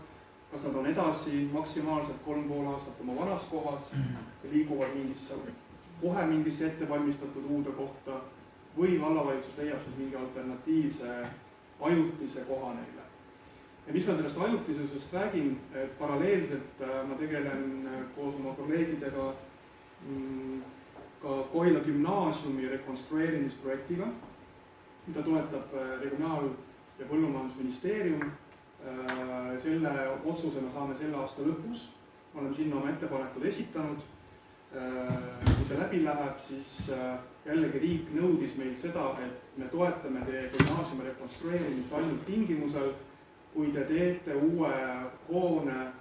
Speaker 3: kas nad on edasi maksimaalselt 3,5 aastat oma vanas kohas ja liiguvad kohe mingisse ettevalmistatud uude kohta või vallavalitsus leiab siis mingi alternatiivse ajutise koha neile. Ja mis ma sellest ajutisusest räägin, et paralleelselt ma tegelen koos oma kolleegidega ka Kohila gümnaasiumi rekonstrueerimisprojektiga, mida toetab Regionaal- ja Põllumajandusministeerium. Selle otsuse me saame selle aasta lõpus, me oleme sinna oma ettepanekud esitanud. Kui see läbi läheb, siis jällegi riik nõudis meil seda, et me toetame teie gümnaasiumi rekonstrueerimist ainult tingimusel, kui te teete uue hoone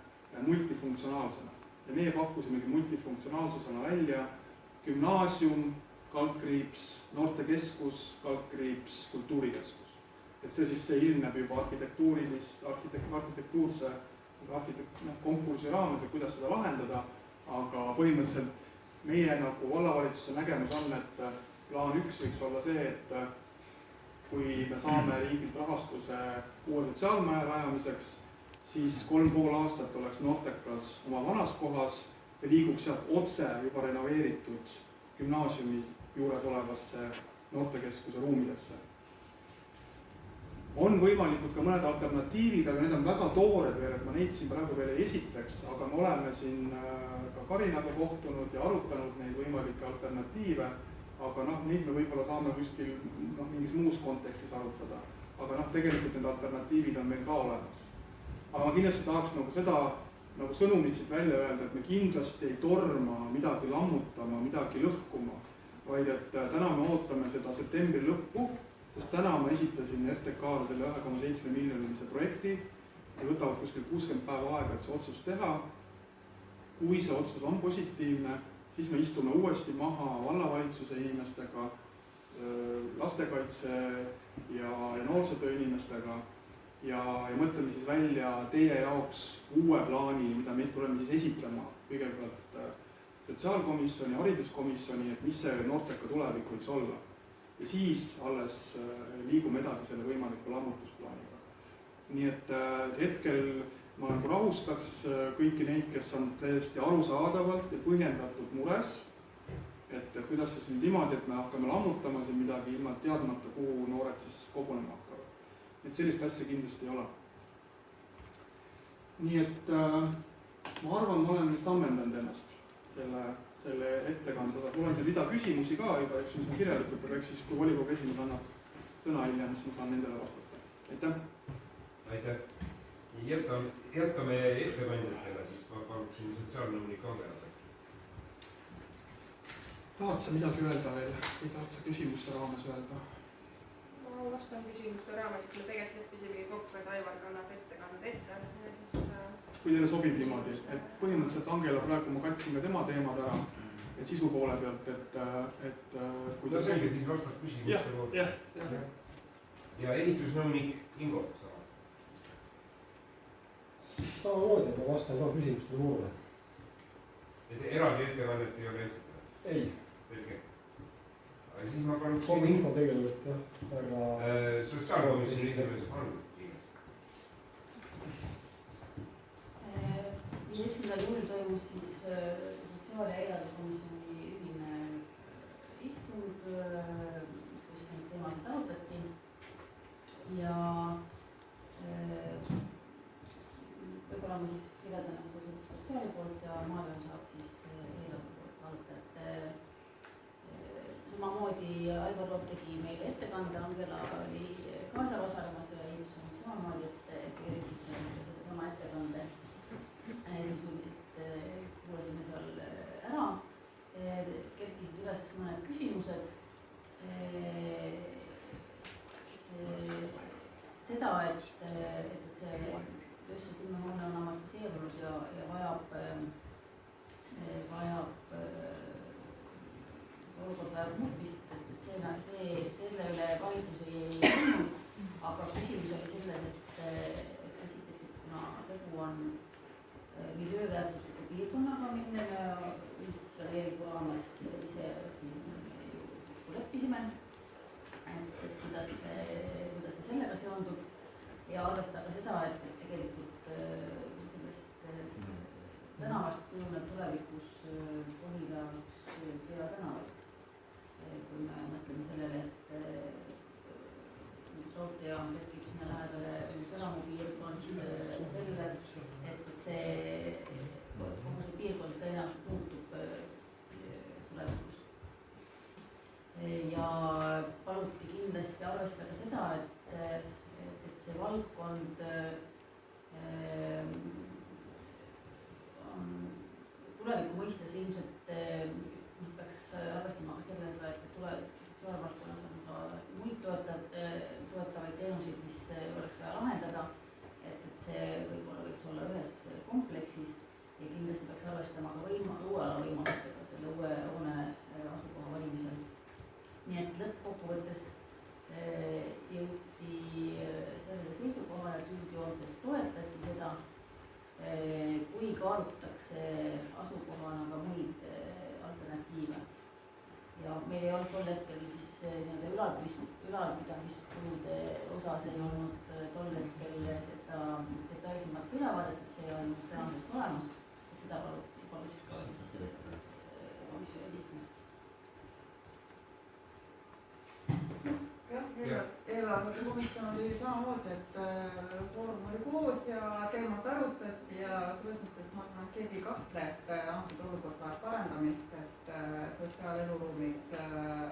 Speaker 3: multifunktsionaalsena. Ja meie pakkusimegi multifunktsionaalsusena välja gümnaasium, kaldkriips, noortekeskus, kaldkriips, kultuurikeskus. Et see ilmneb juba arhitektuurse konkursi raames, kuidas seda lahendada, aga põhimõtteliselt meie nagu vallavalitsuse nägemus on, et plaan 1 võiks olla see, et kui me saame riigilt rahastuse uue sotsiaalmaja rajamiseks, siis 3,5 aastat oleks noortekas oma vanas kohas ja liiguks sealt otse juba renoveeritud gümnaasiumi juures olevasse noortekeskuse ruumidesse. On võimalikud ka mõned alternatiivid, aga need on väga toored veel, et ma neid siin praegu veel ei esitleks, aga me oleme siin ka Karinaga kohtunud ja arutanud neid võimalikke alternatiive, aga neid me võib-olla saame kuskil mingis muus kontekstis arutada. Aga tegelikult need alternatiivid on meil ka olemas. Aga ma kindlasti tahaks seda sõnumit siit välja öelda, et me kindlasti ei torma midagi lammutama, midagi lõhkuma, vaid et täna me ootame seda septembri lõppu, sest täna ma esitasin RTK-le selle 1,7 miljonilise projekti ja võtavad kuskil 60 päeva aega, et see otsus teha. Kui see otsus on positiivne, siis me istume uuesti maha vallavalitsuse inimestega, lastekaitse ja noorsootöö inimestega ja mõtleme siis välja teie jaoks uue plaani, mida me tuleme siis esitlema kõigepealt sotsiaalkomisjoni, hariduskomisjoni, et mis see noorteka tulevik võiks olla. Ja siis alles liigume edasi selle võimaliku lammutusplaaniga. Nii et hetkel ma rahustaks kõiki neid, kes on täiesti arusaadavalt ja põhjendatud mures, et kuidas see niimoodi, et me hakkame lammutama siin midagi ilma teadmata, kuhu noored siis kogunema hakkavad. Et sellist asja kindlasti ei ole. Nii et ma arvan, ma olen vist ammendanud ennast selle ettekande. Tulen see rida küsimusi ka juba, eks mis on kirjalikult, aga eks siis, kui volikogu esimees annab sõna hiljem, siis ma saan nendele vastata. Aitäh!
Speaker 1: Aitäh! Jätkame ettekandjatega, siis ma paluksin sotsiaalnõunik Agerada.
Speaker 3: Tahad sa midagi öelda veel? Või tahad sa küsimuste raames öelda?
Speaker 2: Ma vastan küsimuste raames, et me tegelikult leppisimegi kokku, et Aivar kannab ettekande ette ja siis
Speaker 3: kui teile sobib niimoodi, et põhimõtteliselt Angela praegu ma katsin ka tema teemad ära, et sisu poole pealt, et kui
Speaker 1: no selge, siis vastab küsimuste poolt. Ja ehitusnõunik Ingo saab.
Speaker 5: Samamoodi, ma vastan ka küsimuste voorule.
Speaker 1: Et eraldi ettekannet ei ole esitada?
Speaker 5: Ei.
Speaker 1: Selge. Aga siis ma paluks...
Speaker 5: Kogu info tegelikult, jah, väga...
Speaker 1: Sotsiaalkomisjoni esimees on
Speaker 6: 15. juulil toimus siis sotsiaal- ja eelarvekomisjoni ühine istung, kus neid teemasid arutati ja võib-olla ma siis kirjeldan sotsiaali poolt ja Maarja saab siis eelarve poolt arutada. Samamoodi Aivar Loop tegi meile ettekande, Angela oli kaasa osalemas ja ilmselt samamoodi, et tegelikult sedasama ettekande sisuliselt kuulasime seal ära, kerkisid üles mõned küsimused. Seda, et see tööstuse 10 hoone on amortiseerunud ja vajab olukord vajab muutmist, et selle üle vaidlusi ei olnud, aga küsimus oli selles, et esiteks, et kuna tegu on miljööväärtusliku piirkonnaga, mille me üldplaneeringu raames ise kokku leppisime, et kuidas see sellega seondub ja arvestada seda, et tegelikult sellest tänavast kujuneb tulevikus põhijaoks peatänav. Kui me mõtleme sellele, et raudteejaam tekib sinna lähedale elamupiirkond, sellele, et kogu see piirkond tõenäoliselt muutub tulevikus. Ja paluti kindlasti arvestada seda, et see valdkond on tuleviku mõistes ilmselt peaks arvestama ka sellega, et sotsiaalvaldkonnas on ka muid toetavaid teenuseid, mis oleks vaja lahendada, et see võib-olla võiks olla ühes kompleksis ja kindlasti peaks arvestama ka uue ala võimalustega selle uue hoone asukoha valimisel. Nii et lõppkokkuvõttes jõuti sellele seisukohale, et üldjoontes toetati seda, kui kaalutakse asukohana ka muid alternatiive. Ja meil ei olnud tol hetkel siis ülalpidamiskulude osas ei olnud tol hetkel seda detailsemat ülevaadet, et see on tänaseks olemas, et seda palusid ka siis komisjoni liikmed.
Speaker 2: Jah, eelarvekomisjon oli samamoodi, et foorum oli koos ja teemat arutati ja selles mõttes ma arvan, et keegi ei kahtle, et antud olukord vajab parandamist, et sotsiaaleluruumid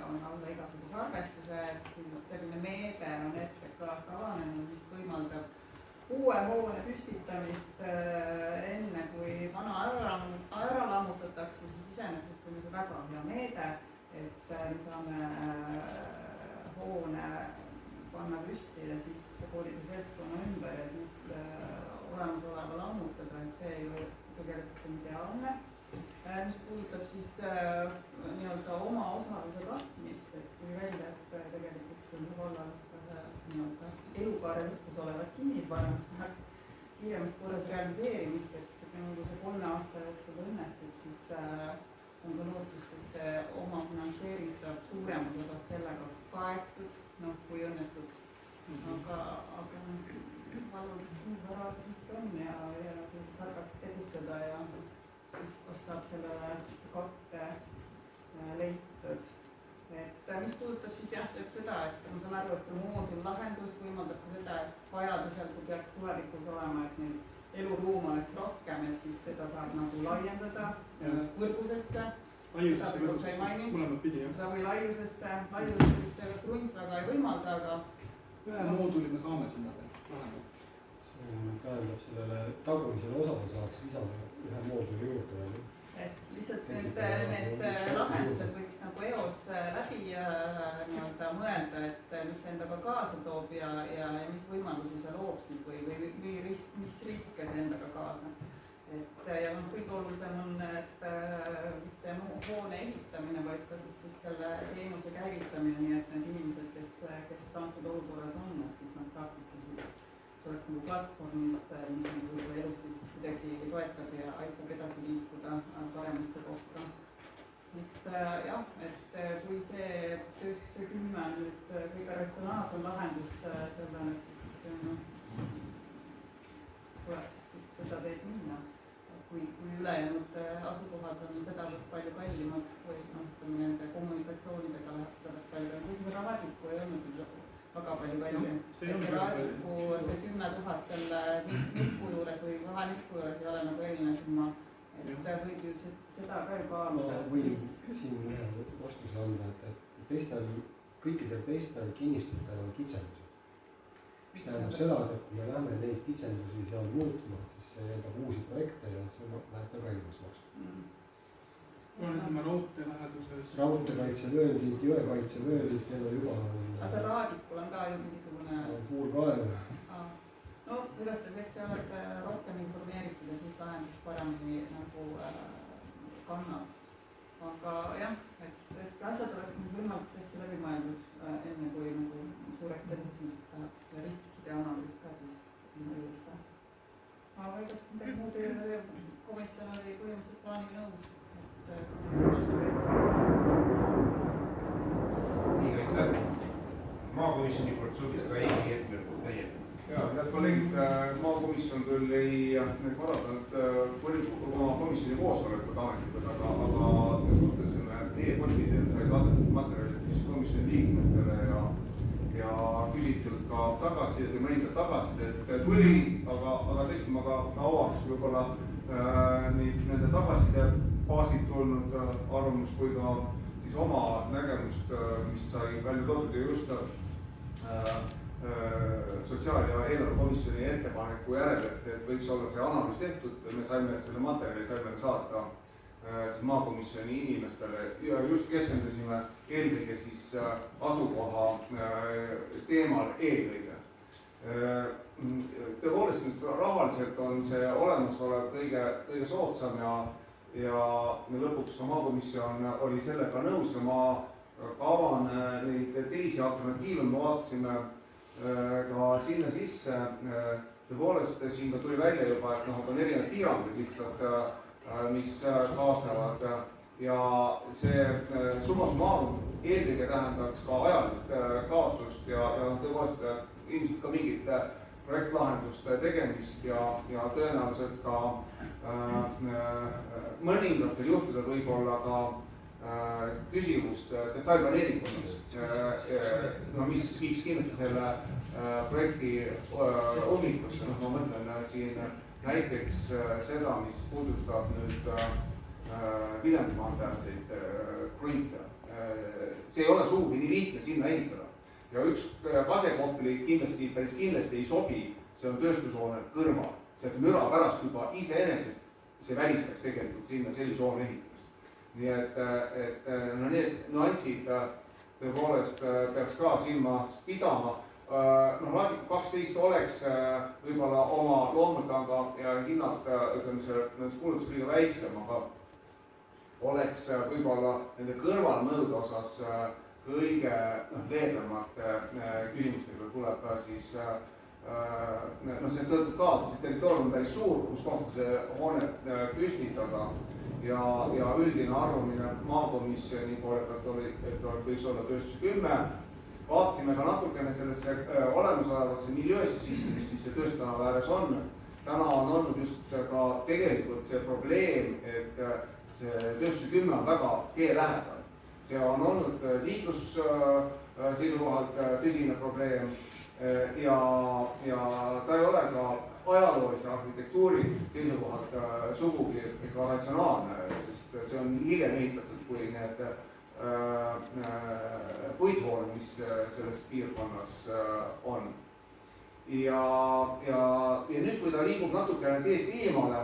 Speaker 2: on alla igasuguse arvestuse, et selline meede on aastal avanenud, mis võimaldab uue hoone püstitamist enne kui vana ära lammutatakse, siis iseenesest on see väga hea meede, et me saame hoone panna püsti ja siis koolida seltskonna ümber ja siis olemasoleva lammutada, et see ju tegelikult on ideaalne. Mis puudutab siis nii-öelda oma osaluse katmist, et tuli välja, et tegelikult on vallal nii-öelda elukaare lõpus olevat kinnisvara, mis tahaks kiiremas korras realiseerimist, et kui see 3 aasta jooksul õnnestub, siis on ka lootust, et see oma finantseering saab suuremas osas sellega kaetud, kui õnnestub. Aga valulist kinnisvara siiski on ja targalt tegutseda ja siis kas saab sellele katte leitud. Et mis puudutab siis jah, et seda, et ma saan aru, et see moodul lahendus võimaldab ka seda, et vajadusel, kui peaks tulevikus olema, et neid eluruum oleks rohkem, et siis seda saab nagu laiendada kõrgusesse.
Speaker 3: Laiusesse, mõlemad pidi, jah.
Speaker 2: Või laiusesse, mis selle grunt väga ei võimalda, aga...
Speaker 3: Ühe mooduli me saame sinna teha.
Speaker 5: tähendab sellele tagumisele osale saaks lisada ühe mooduli juurde veel.
Speaker 2: Et lihtsalt need lahendused võiks nagu eos läbi nii-öelda mõelda, et mis endaga kaasa toob ja mis võimalusi see loob siis või mis riske see endaga kaasneb. Et ja kõige olulisem on, et mitte hoone ehitamine, vaid ka siis selle teenuse käivitamine, nii et need inimesed, kes antud olukorras on, et siis nad saaksidki siis, see oleks nagu platvorm, mis nagu elus siis kuidagi toetab ja aitab edasi liikuda paremasse kohta. Et jah, et kui see tööstuse 10 nüüd kõige ratsionaalsem lahendus sellele, siis tuleb siis seda teed minna. Kui ülejäänud asukohad on sedavõrd palju kallimad või nende kommunikatsioonidega läheb sedavõrd palju, kuigi see Raadiku ei olnud väga palju kallim. See Raadiku, see 10 000 selle nippu juures või kahe nippu juures ei ole nagu eriline summa. Et võib ju seda ka ju kaaluda.
Speaker 5: Ma võin siin ühe vastuse anda, et kõikidel teistel kinnistutel on kitsendusi. Mis tähendab seda, et kui me lähme neid kitsendusi seal muutma, siis see jändab uusi projekte ja see läheb ka kallimaks maksma.
Speaker 3: Ütleme raudtee läheduses.
Speaker 5: Raudteekaitsevööndid, jõekaitsevööndid, need on juba...
Speaker 2: Aga see Raadikul on ka ju mingisugune...
Speaker 5: Puurkaev.
Speaker 2: No, igastahes, eks te olete rohkem informeeritud, et mis lahendus paremini nagu kannab. Aga jah, et asjad oleks võimalik tõesti läbi mõeldud enne kui nagu suureks tegutsemiseks läheb ja riskide analüüs ka siis sinna juurde. Aga kas midagi muud komisjon oli põhimõtteliselt plaani nõus, et vastu
Speaker 1: nii, aitäh. Maakomisjoni poolt soovib ka Eiki Hetmer poolt täiendada.
Speaker 7: Ja, head kolleegid, maakomisjon küll ei korraldanud oma komisjoni koosolekut ametlikult, aga me suhtlesime e-postid, et sai saadetud materjalid siis komisjoni liikmetele ja küsitud ka tagasisidet või mõningad tagasisidet tuli, aga tõesti ma ka avaks võib-olla nende tagasiside baasilt tulnud arvamust kui ka siis oma nägemust, mis sai välja toodud ja just sotsiaal- ja eelarvekomisjoni ettepaneku järel, et võiks olla see analüüs tehtud, me saime selle materjali saata siis maakomisjoni inimestele ja just keskendusime eelkõige siis asukoha teemal eelkõige. Tõepoolest nüüd rahaliselt on see olemasolev kõige soodsam ja lõpuks ka maakomisjon oli sellega nõus ja ma avan neid teisi alternatiive, me vaatasime ka sinna sisse, tõepoolest siin tuli välja juba, et on erinevad piirangud lihtsalt, mis kaasnevad ja see summa summarum eelkõige tähendaks ka ajalist kaotust ja tõepoolest ilmselt ka mingit projektlahenduste tegemist ja tõenäoliselt ka mõningatel juhtudel võib-olla ka küsimust detailplaneeringutas, mis viiks kindlasti selle projekti ummikusse, ma mõtlen siin näiteks seda, mis puudutab nüüd Viljandi maanteäärseid krunte. See ei ole sugugi nii lihtne sinna ehitada ja üks kasekohvili päris kindlasti ei sobi, see on tööstushoone kõrval, see müra pärast juba iseenesest see välistaks tegelikult sinna sellise hoone ehitamist. Nii et need nüansid tõepoolest peaks ka silmas pidama. Raadiku 12 oleks võib-olla oma loomultanga ja hinnad, ütleme see kulutus kõige väiksem, aga oleks võib-olla nende kõrvalmõõde osas kõige leebemate küsimustega tuleb siis, see sõltub ka, et see territoorium on päris suur, kus kohta see hoone püstitada ja üldine arvamine maakomisjoni poole pealt oli, et võiks olla tööstuse 10. Vaatasime ka natukene sellesse olemasolevasse miljöösse sisse, mis siis see tööstustänava ääres on. Täna on olnud just ka tegelikult see probleem, et see tööstuse 10 on väga tee lähedal. See on olnud liiklusseisukohalt tõsine probleem ja ta ei ole ka ajaloolise arhitektuuri seisukohalt sugugi ka ratsionaalne, sest see on hiljem ehitatud kui need puithooned, mis selles piirkonnas on. ja nüüd, kui ta liigub natukene teest eemale,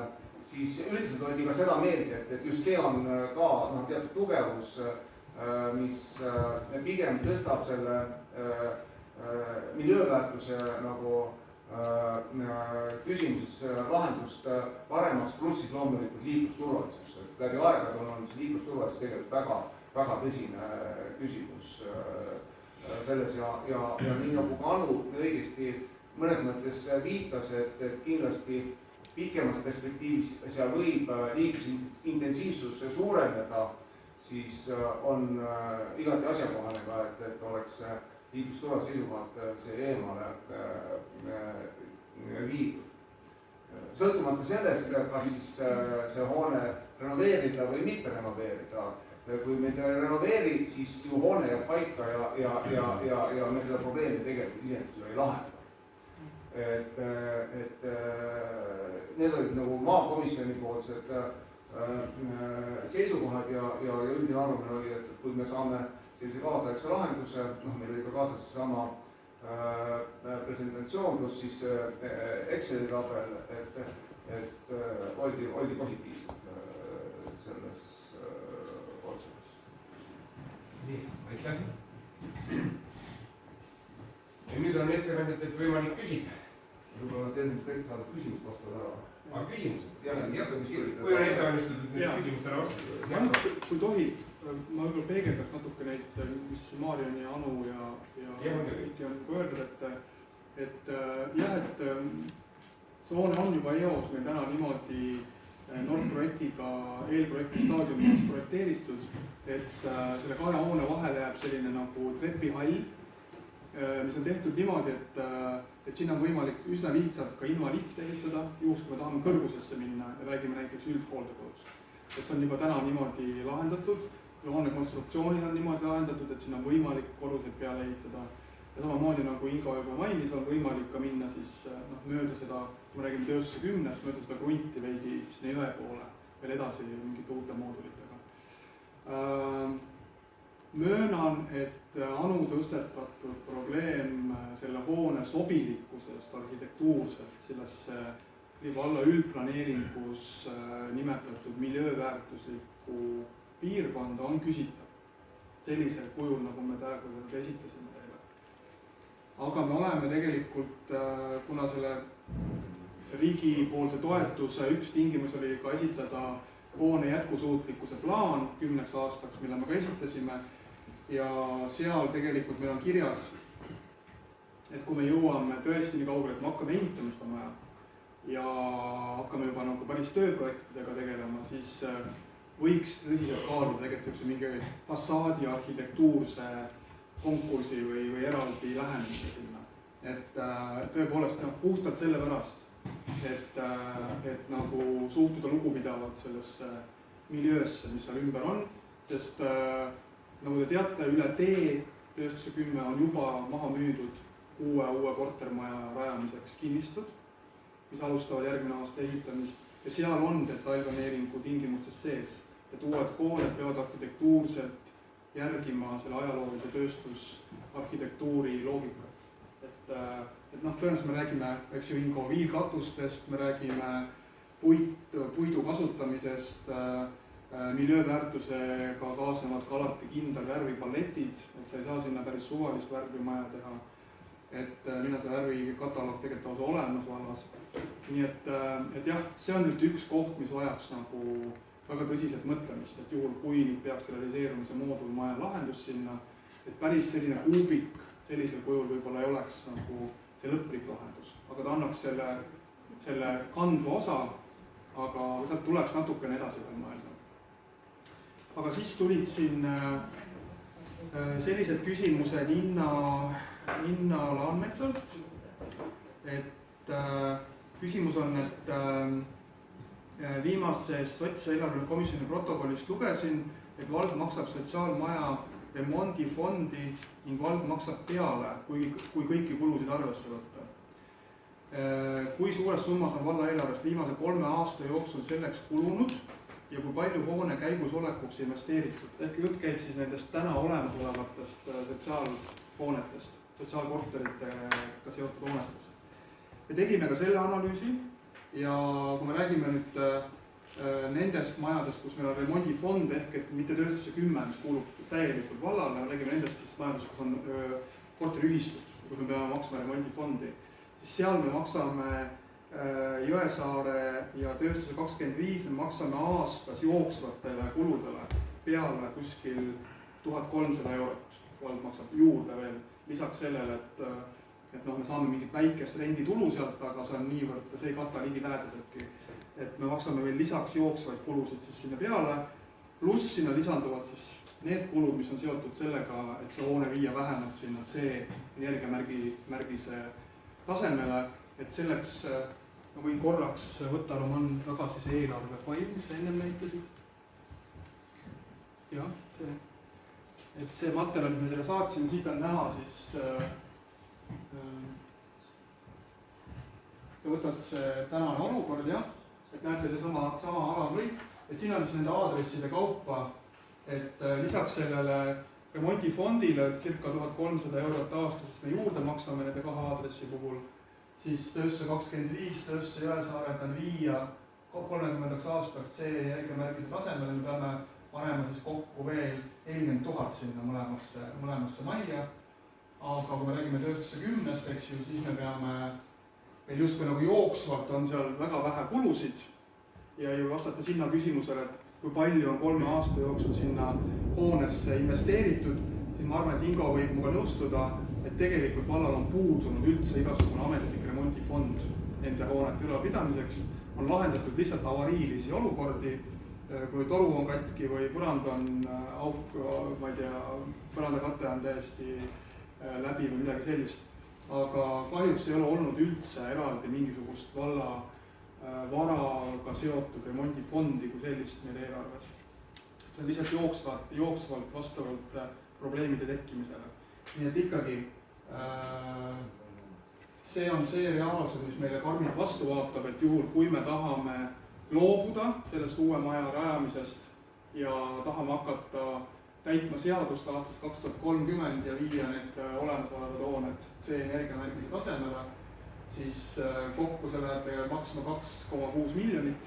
Speaker 7: siis üldiselt oldi ka seda meelt, et just see on ka teatud tugevus, mis pigem tõstab selle miljööväärtuse nagu küsimuses lahendust paremaks, pluss siis loomulikult liiklusturvalisus. Läbi aegade on olnud see liiklusturvalisus tegelikult väga tõsine küsimus selles ja nii nagu ka Anu õigesti mõnes mõttes viitas, et kindlasti pikemas perspektiivis seal võib liiklusintensiivsus suureneda, siis on igati asjakohane ka, et oleks liiklusturvalisuse seisukohalt see eemale viidud. Sõltumata sellest, kas siis see hoone renoveerida või mitte renoveerida. Kui me ei renoveeri, siis ju hoone jääb paika ja me seda probleemi tegelikult iseenesest ju ei lahenda. Need olid nagu maakomisjoni poolsed seisukohad ja üldine arvamine oli, et kui me saame sellise kaasaegse lahenduse, meil oli ka kaasas sama presentatsioon pluss siis Exceli tabel, et oldi positiivsed selles otsuses.
Speaker 1: Nii, aitäh. Ja nüüd on ettekandjatelt võimalik küsida.
Speaker 7: Võib-olla teeme kõik saanud küsimust vastada ära.
Speaker 1: Küsimused?
Speaker 7: Kui
Speaker 1: on ettevalmistatud nüüd küsimust ära vastada?
Speaker 3: Kui tohib, ma võib-olla peegeldaks natuke neid, mis Marion ja Anu ja kõiki on öeldud, et see hoone on juba eos meil täna niimoodi Nord-projektiga eelprojekti staadiumis projekteeritud, et selle kahe hoone vahele jääb selline nagu trepihall, mis on tehtud niimoodi, et sinna on võimalik üsna lihtsalt ka invalift ehitada, juhus kui me tahame kõrgusesse minna ja räägime näiteks üldhooldekodust. Et see on juba täna niimoodi lahendatud, hoone konstruktsioonid on niimoodi lahendatud, et sinna on võimalik korruseid peale ehitada. Ja samamoodi nagu Ingo juba mainis, on võimalik ka minna siis mööda seda, kui me räägime tööstuse 10-st, mööda seda krunti veidi sinna jõe poole, veel edasi mingite uute moodulitega. Möönan, et Anu tõstetatud probleem selle hoone sobilikkusest arhitektuurselt sellesse juba alla üldplaneeringus nimetatud miljööväärtuslikku piirkonda on küsitav. Sellisel kujul, nagu me täna esitasime teile. Aga me oleme tegelikult, kuna selle riigipoolse toetuse üks tingimus oli ka esitada hoone jätkusuutlikkuse plaan 10 aastaks, mille me ka esitasime. Ja seal tegelikult meil on kirjas, et kui me jõuame tõesti nii kaugele, et me hakkame ehitama seda maja ja hakkame juba nagu päris tööprojektidega tegelema, siis võiks tõsiselt kaaluda tegelikult mingi fassaadi arhitektuurse konkursi või eraldi lähenemise sinna. Et tõepoolest puhtalt selle pärast, et nagu suhtuda lugupidavalt sellesse miljöösse, mis seal ümber on, sest nagu te teate, üle tee tööstuse 10 on juba maha müüdud uue kortermaja rajamiseks kinnistud, mis alustavad järgmine aasta ehitamist ja seal on detailplaneeringu tingimustes sees, et uued hooned peavad arhitektuurselt järgima selle ajaloolise tööstusarhitektuuri loogikat. Et tõenäoliselt me räägime, eks ju, Ingo, viilkatustest, me räägime puidu kasutamisest, miljööväärtusega kaasnevad ka alati kindel värvipalletid, et sa ei saa sinna päris suvalist värvimaja teha. Et mina see värvikataloog tegelikult lausa olemas vallas. Nii et jah, see on nüüd üks koht, mis vajaks nagu väga tõsiselt mõtlemist, et juhul kui nüüd peaks realiseerumise moodulmaja lahendus sinna, et päris selline kuubik sellisel kujul võib-olla ei oleks nagu see lõplik lahendus, aga ta annaks selle kandva osa, aga sealt tuleks natukene edasi veel mõelda. Aga siis tulid siin sellised küsimused Inna Laanmetsalt, et küsimus on, et viimases sotsiaaleelarvekomisjoni protokollist lugesin, et vald maksab sotsiaalmaja remondifondi ning vald maksab peale, kui kõiki kulusid arvesse võtta. Kui suures summas on valla eelarvest viimase 3 aasta jooksul selleks kulunud ja kui palju hoone käigus olekuks investeeritud. Ehk jutt käib siis nendest täna olemasolevatest sotsiaalhoonetest, sotsiaalkorteritega seotud hoonetest. me tegime ka selle analüüsi ja kui me räägime nüüd nendest majadest, kus meil on remondifond ehk et mitte tööstuse 10, mis kuulub täielikult vallale, me räägime nendest siis majadest, kus on korteriühistud, kus me peame maksma remondifondi, siis seal me maksame Jõesaare ja tööstuse 25, me maksame aastas jooksvatele kuludele peale kuskil 1300 eurot, vald maksab juurde veel, lisaks sellele, et noh, me saame mingit väikest renditulu sealt, aga see on niivõrd, see ei kata ligilähedaseltki, et me maksame veel lisaks jooksvaid kulusid siis sinna peale, pluss sinna lisanduvad siis need kulud, mis on seotud sellega, et see hoone viia vähemalt sinna C-energiamärgise tasemele, et selleks ma võin korraks võtta, Roman, tagasi see eelarvefail, mis sa ennem näitasid. Jah, et see materjal, mis me teile saatsime, siit on näha siis, sa võtad see tänane olukord, jah, et näete see sama alamlõik, et siin on siis nende aadresside kaupa, et lisaks sellele remondifondile circa 1300 eurot aastas me juurde maksame nende 2 aadressi puhul, siis tööstuse 25, tööstuse Jõesaare, et nad viia 30 aastaks C-energiamärgise tasemele, me peame panema siis kokku veel 40 000 sinna mõlemasse majja. Aga kui me räägime tööstuse 10-st, eks ju, siis me peame, meil justkui nagu jooksvalt on seal väga vähe kulusid ja ju vastata sinna küsimusele, et kui palju on 3 aasta jooksul sinna hoonesse investeeritud, siis ma arvan, et Ingo võib muga nõustuda, et tegelikult vallal on puudunud üldse igasugune ametlik remondifond nende hoonete ülalpidamiseks, on lahendatud lihtsalt avariilisi olukordi, kui toru on katki või põrand on auk, ma ei tea, põrandakate on täiesti läbi või midagi sellist. Aga kahjuks ei ole olnud üldse eraldi mingisugust valla varaga seotud remondifondi kui sellist meil eelarves. See on lihtsalt jooksvalt vastavalt probleemide tekkimisele. Nii et ikkagi see on see reaalsus, mis meile karmilt vastu vaatab, et juhul, kui me tahame loobuda sellest uue maja rajamisest ja tahame hakata täitma seadust aastast 2030 ja viia need olemasolevad hooned C-energiamärgise tasemele, siis kokku see läheb maksma 2,6 miljonit.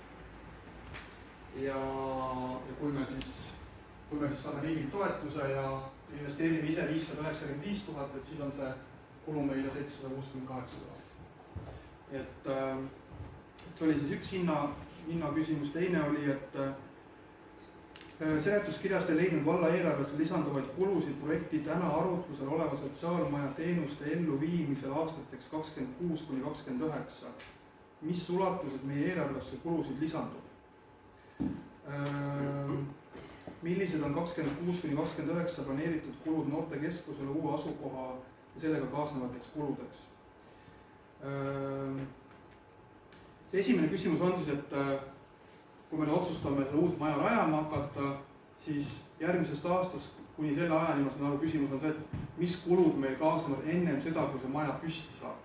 Speaker 3: Ja kui me siis saame riigilt toetuse ja investeerime ise 595 000, et siis on see kulu meile 768 000. Et see oli siis üks hinna küsimus. Teine oli, et seletuskirjast ei leidnud valla eelarvesse lisanduvaid kulusid projekti täna arutlusel oleva sotsiaalmaja teenuste elluviimisel aastateks 26–29. Mis ulatuses meie eelarvesse kulusid lisandub? Millised on 26–29 planeeritud kulud noortekeskusele uue asukoha ja sellega kaasnevateks kuludeks? See esimene küsimus on siis, et kui me otsustame seda uut maja rajama hakata, siis järgmisest aastast kuni selle ajani, ma saan aru, küsimus on see, et mis kulud meil kaasnevad ennem seda, kui see maja püsti saab.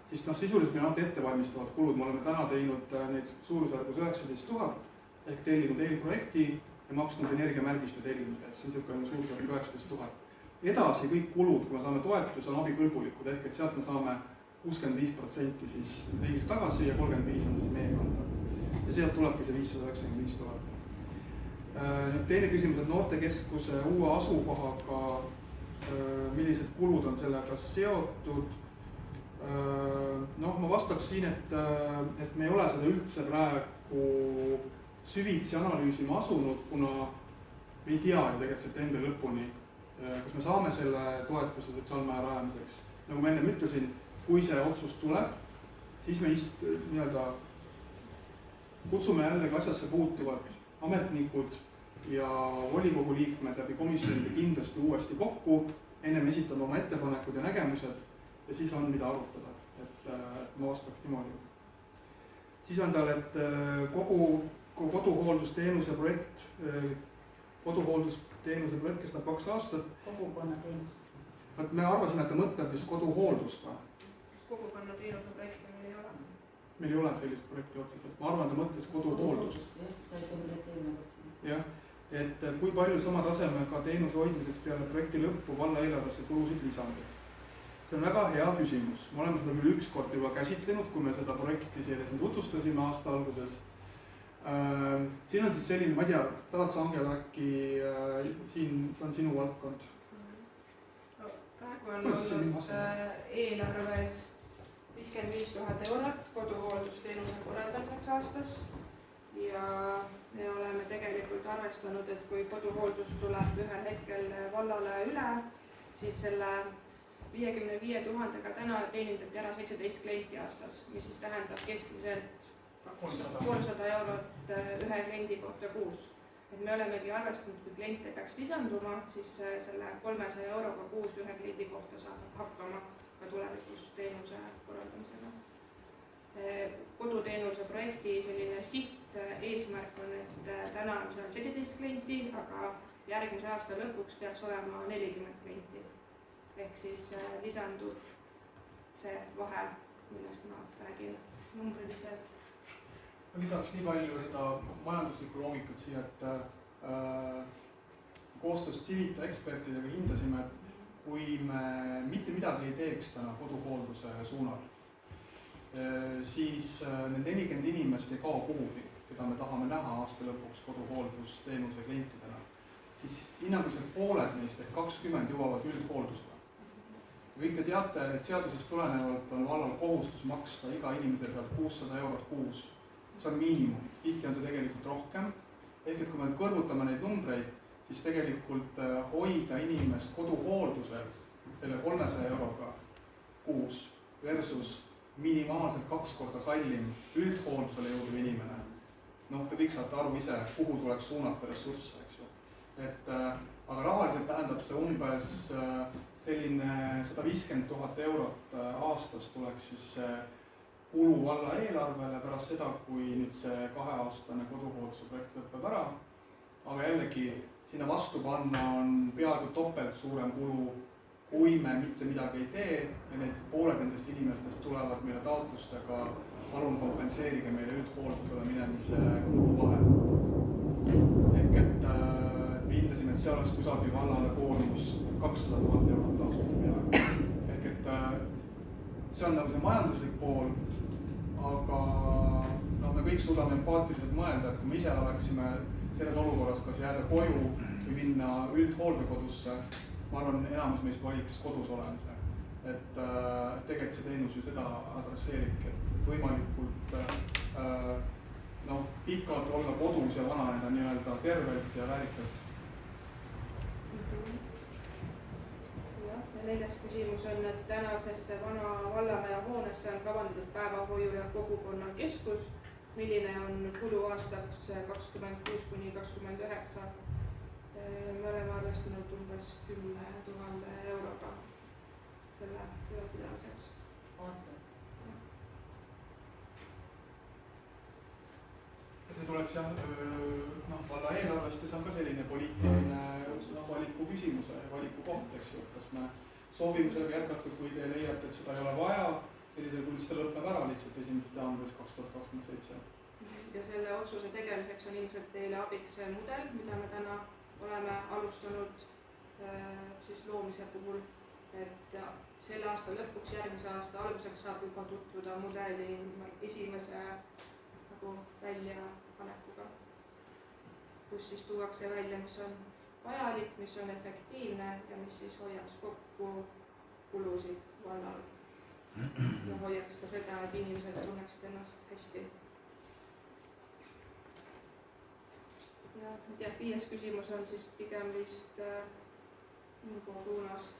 Speaker 3: Siis sisuliselt meil on ettevalmistavad kulud, me oleme täna teinud neid suurusjärgus 19 000 ehk tellinud eelprojekti ja maksnud energiamärgiste tellimiseks, see on suurusjärgus 19 000. Edasi kõik kulud, kui me saame toetuse, on abikõlbulikud ehk et sealt me saame 65% siis riigilt tagasi ja 35% on siis meie kanda. Ja sealt tulebki see 595 000. Nüüd teine küsimus, et noortekeskuse uue asukohaga, millised kulud on sellega seotud? Ma vastaks siin, et me ei ole seda üldse praegu süvitsi analüüsima asunud, kuna me ei tea ju tegelikult enda lõpuni, kas me saame selle toetuse sotsiaalmaja rajamiseks. Nagu ma ennem ütlesin, kui see otsus tuleb, siis me kutsume jällegi asjasse puutuvad ametnikud ja volikogu liikmed läbi komisjonide kindlasti uuesti kokku, ennem esitame oma ettepanekud ja nägemused ja siis on mida arutada, et ma vastaks niimoodi. Siis on tal, et koduhooldusteenuse projekt kestab 2 aastat.
Speaker 6: Kogukonnateenus.
Speaker 3: Me arvasime, et ta mõtleb vist koduhooldust või?
Speaker 2: Kas kogukonnateenuse projekti meil ei ole?
Speaker 3: Meil ei ole sellist projekti otseselt. Ma arvan, ta mõtles koduhooldust.
Speaker 6: See oli see, millest eelmine võtsime.
Speaker 3: Jah, et kui palju sama tasemega teenuse hoidmiseks peale projekti lõppu valla eelarvesse kulusid lisandub. see on väga hea küsimus, me oleme seda küll üks kord juba käsitlenud, kui me seda projekti siin tutvustasime aasta alguses. Siin on siis selline, ma ei tea, tahad sa Angela äkki, siin see on sinu valdkond?
Speaker 8: Praegu on olnud eelarves 55 000 eurot koduhooldusteenuse korraldamiseks aastas ja me oleme tegelikult arvestanud, et kui koduhooldus tuleb ühel hetkel vallale üle, siis selle 55 000-ga täna teenindati ära 17 klienti aastas, mis siis tähendab keskmiselt 300 eurot ühe kliendi kohta kuus. Et me olemegi arvestanud, kui kliente peaks lisanduma, siis selle 300 euroga kuus ühe kliendi kohta saab hakkama ka tulevikus teenuse korraldamisega. Koduteenuse projekti selline siht eesmärk on, et täna on seal 17 klienti, aga järgmise aasta lõpuks peaks olema 40 klienti. Ehk siis lisandub see vahe, millest ma räägin numbriliselt.
Speaker 3: Lisaks nii palju seda majanduslikku loogikat siia, et koostöös Civita ekspertidega hindasime, et kui me mitte midagi ei teeks täna koduhoolduse suunal, siis need 40 inimest ei kao kuhugi, keda me tahame näha aasta lõpuks koduhooldusteenuse klientidena, siis hinnanguliselt pooled neist ehk 20 jõuavad üldhooldusele. Kõik te teate, et seadusest tulenevalt on vallal kohustus maksta iga inimese pealt 600 eurot kuus. See on miinimum, tihti on see tegelikult rohkem. Ehk et kui me kõrvutame neid numbreid, siis tegelikult hoida inimest koduhooldusel selle 300 euroga kuus versus minimaalselt 2 korda kallim üldhooldusele jõuduv inimene. Te kõik saate aru ise, kuhu tuleks suunata ressursse, eks ju. Aga rahaliselt tähendab see umbes selline 150 000 eurot aastas tuleks siis kulu valla eelarvele pärast seda, kui nüüd see 2-aastane koduhoolduse projekt lõpeb ära. Aga jällegi, sinna vastu panna on peaaegu topelt suurem kulu, kui me mitte midagi ei tee ja need pooled nendest inimestest tulevad meile taotlustega, palun kompenseerige meile üldhooldusele minemise kulu vahe. Ehk et hindasin, et see oleks kusagil vallale koormus 200 000 eurot aastas peale. Ehk et see on nagu see majanduslik pool, aga me kõik suudame empaatiliselt mõelda, et kui me ise oleksime selles olukorras, kas jääda koju või minna üldhooldekodusse, ma arvan, enamus meist valiks kodus olemise. Et tegelikult see teenus ju seda adresseeribki, et võimalikult pikalt olla kodus ja vananeda nii-öelda tervelt ja väärikalt.
Speaker 8: Neljas küsimus on, et tänasesse vana vallamaja hoonesse on kavandatud päevahoiu ja kogukonna keskus. Milline on kulu aastaks 26–29? Me oleme arvestanud umbes 10 000 euroga selle ülepidamiseks.
Speaker 6: Aastas.
Speaker 3: See tuleks valla eelarvest ja see on ka selline poliitiline valiku küsimus ja valiku koht, eks ju. Kas me soovime sellega jätkata, kui te leiate, et seda ei ole vaja, sellisel kujul seda lõpeb ära lihtsalt 1. jaanuaris 2027.
Speaker 8: Ja selle otsuse tegemiseks on ilmselt teile abiks see mudel, mida me täna oleme alustanud loomise puhul. Et selle aasta lõpuks, järgmise aasta alguseks saab juba tutvuda mudeli esimese väljapanekuga, kus siis tuuakse välja, mis on vajalik, mis on efektiivne ja mis siis hoiaks kokku kulusid vallal ja hoiaks ka seda, et inimesed tunneksid ennast hästi. Ja ma tean, 5. küsimus on siis pigem vist info suunas,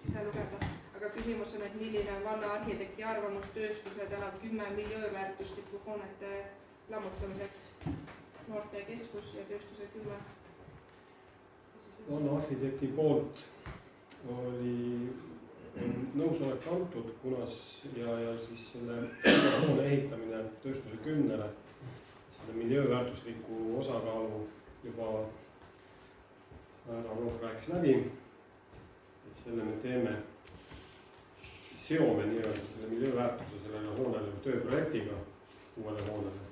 Speaker 8: ise lugeda. Aga küsimus on, et milline on valla arhitekti arvamus tööstuse tänav 10 miljööväärtuslikku hoonete lammutamiseks, noortekeskus ja tööstuse 10.
Speaker 5: Valla arhitekti poolt oli nõusolek antud, kunas ja siis selle hoone ehitamine tööstuse 10-le, selle miljööväärtusliku osakaalu juba rääkis läbi, et selle me teeme, seome nii-öelda selle miljööväärtuse sellele hoonele tööprojektiga uuele hoonele.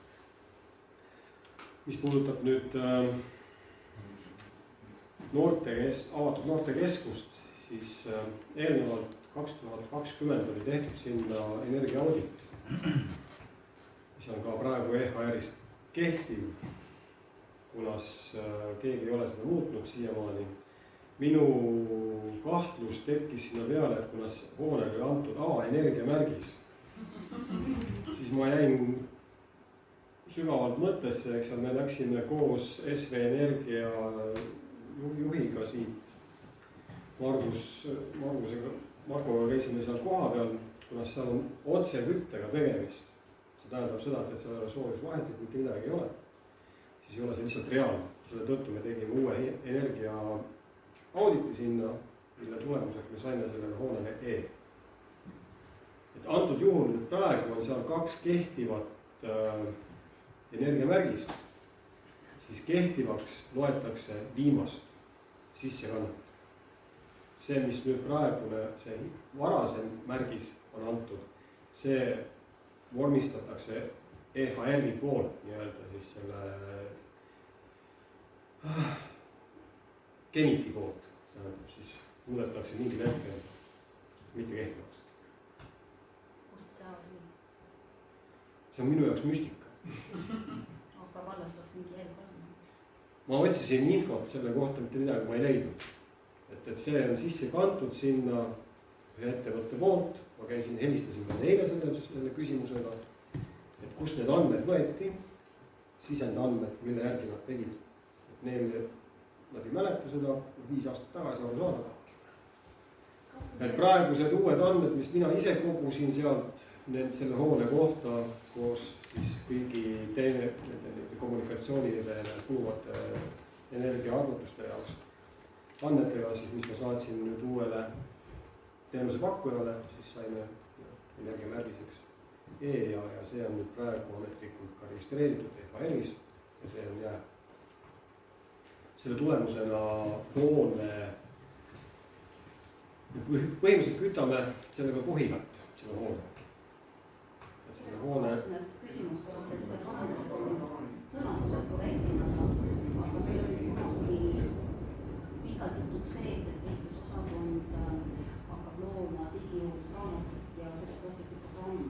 Speaker 5: Mis puudutab nüüd avatud noortekeskust, siis eelnevalt 2020 oli tehtud sinna energiaaudit, mis on ka praegu EHR-ist kehtiv, kunas keegi ei ole seda muutnud siiamaani. Minu kahtlus tekkis sinna peale, et kunas hoonele oli antud A-energiamärgis, siis ma jäin sügavalt mõttesse, eks me läksime koos SV Energia juhiga siit Margoga käisime seal koha peal, kunas seal on otseküttega tegemist. See tähendab seda, et seal ei ole soojusvahendit, mitte midagi ei ole. Siis ei ole see lihtsalt reaalne. Selle tõttu me tegime uue energia auditi sinna, mille tulemuseks me saime sellele hoonele E. Et antud juhul praegu on seal 2 kehtivat energiamärgist, siis kehtivaks loetakse viimast sissekannet. See, mis nüüd praegune, see varasem märgis on antud, see vormistatakse EHR-i poolt nii-öelda siis selle Geniti poolt, tähendab siis muudetakse mingil hetkel mitte kehtivaks.
Speaker 6: Kust see oli?
Speaker 5: See on minu jaoks müstika.
Speaker 6: Aga vallas peaks mingi jälg olema.
Speaker 5: Ma otsisin infot selle kohta, mitte midagi ma ei leidnud. Et see on sisse kantud sinna ühe ettevõtte poolt. Ma käisin, helistasin neile selle küsimusega, et kus need andmed võeti, sisendandmed, mille järgi nad tegid. Et nad ei mäleta seda 5 aastat tagasi aru saada. Et praegused uued andmed, mis mina ise kogusin sealt selle hoone kohta koos siis kõigi kommunikatsioonide kuluvate energiaarvutuste jaoks andmetega, siis mis ma saatsin nüüd uuele teenusepakkujale, siis saime energiamärgiseks E ja see on nüüd praegu ametlikult ka registreeritud EHR-is ja see on jääb. Selle tulemusena hoone, põhimõtteliselt kütame sellega kohilat, selle hoone.
Speaker 6: Küsimus korraks, et sõnastusest korrektsin, aga meil oli kunagi pikalt jutuks see, et ehitusosakond hakkab looma digiraamatut ja selleks asjad programm.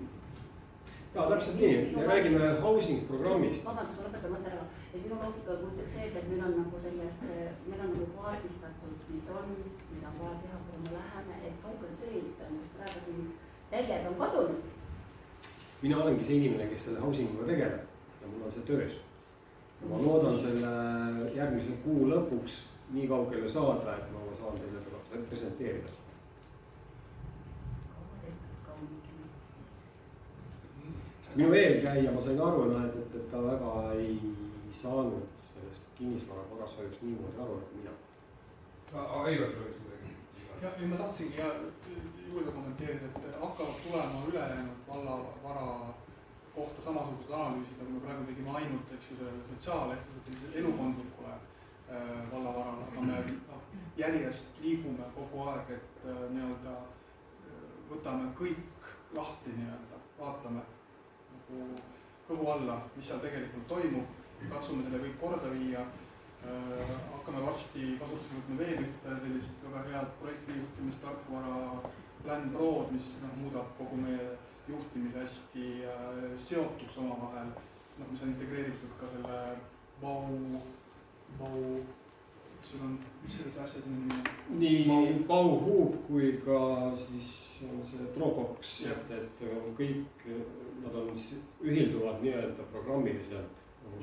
Speaker 5: Ja täpselt nii, me räägime housing programmist.
Speaker 6: Vabandust, ma lõpetan mõtte ära. Et minu loogika kujutab see, et meil on nagu selles, meil on nagu kaardistatud, mis on, mida on vaja teha, kuhu me läheme, et kaugel see on, sest praegu siin täljed on kadunud.
Speaker 5: Mina olengi see inimene, kes selle housinguga tegeleb ja mul on see töös. Ma loodan selle järgmise kuu lõpuks nii kaugele saada, et ma saan teile presenteerida. Minu eelkäija, ma sain aru, et ta väga ei saanud sellest kinnisvara korrashoiust niimoodi aru, et mina.
Speaker 1: Aivar soovis midagi.
Speaker 3: Ja ma tahtsingi juurde kommenteerida, et hakkavad tulema ülejäänud vallavara kohta samasugused analüüsid, aga me praegu tegime ainult sotsiaalettevõttelise elukondlikule vallavarale, aga me järjest liigume kogu aeg, et nii-öelda võtame kõik lahti nii-öelda, vaatame kõhu alla, mis seal tegelikult toimub, katsume selle kõik korda viia. Hakkame varsti kasutusele võtma veel ühte sellist väga head projektijuhtimist tarkvara LandProd, mis muudab kogu meie juhtimise hästi seotuks omavahel, mis on integreeritud ka selle mis selles asjad nimi?
Speaker 5: Nii Bauhub kui ka siis see Dropbox, et kõik nad on ühilduvad nii-öelda programmiliselt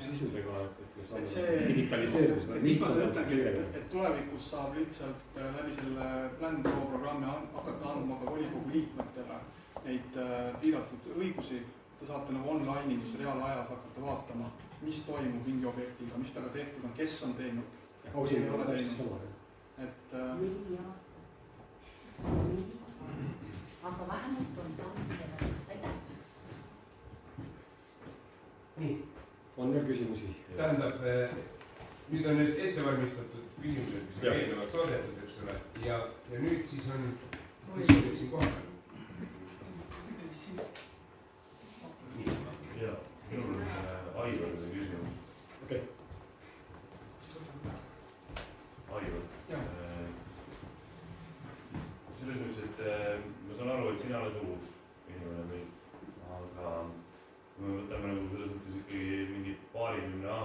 Speaker 5: sisudega, et me saame digitaliseerida seda lihtsalt.
Speaker 3: Et tulevikus saab lihtsalt läbi selle LandPro programmi hakata andma ka volikogu liikmetele neid piiratud õigusi. Te saate nagu online'is reaalajas hakata vaatama, mis toimub mingi objektiga, mis taga tehtud on, kes on teinud.
Speaker 5: Hausin ei ole teinud.
Speaker 6: Mingi aasta. Aga vähemalt on saanud selle. Aitäh.
Speaker 1: Nii.
Speaker 5: On veel küsimusi?
Speaker 1: Tähendab, nüüd on need ettevalmistatud küsimused, mis on eelnevalt saadetud, eks ole, ja nüüd siis on, kes on siin kohal?
Speaker 9: Jaa, minul on Aivarile küsimus.
Speaker 5: Okei.
Speaker 9: Aivar. Selles mõttes, et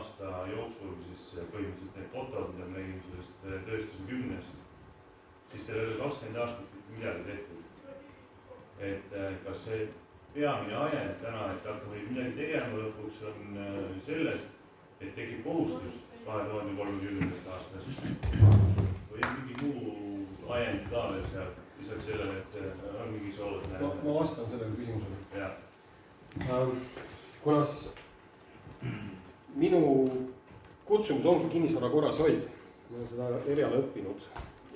Speaker 9: aasta jooksul siis põhimõtteliselt need fotod, mida me nägime sellest tööstuse 10-st, siis sellele 20 aastat midagi tehtud. Et kas see peamine ajend täna, et hakkame midagi tegema lõpuks on sellest, et tekib kohustus 2030. aastast või on mingi muu ajend ka veel seal, lisaks sellele, et on mingi soov.
Speaker 5: Ma vastan sellele küsimusele. Kuna minu kutsumus ongi kinnisvara korrashoid, ma olen seda eriala õppinud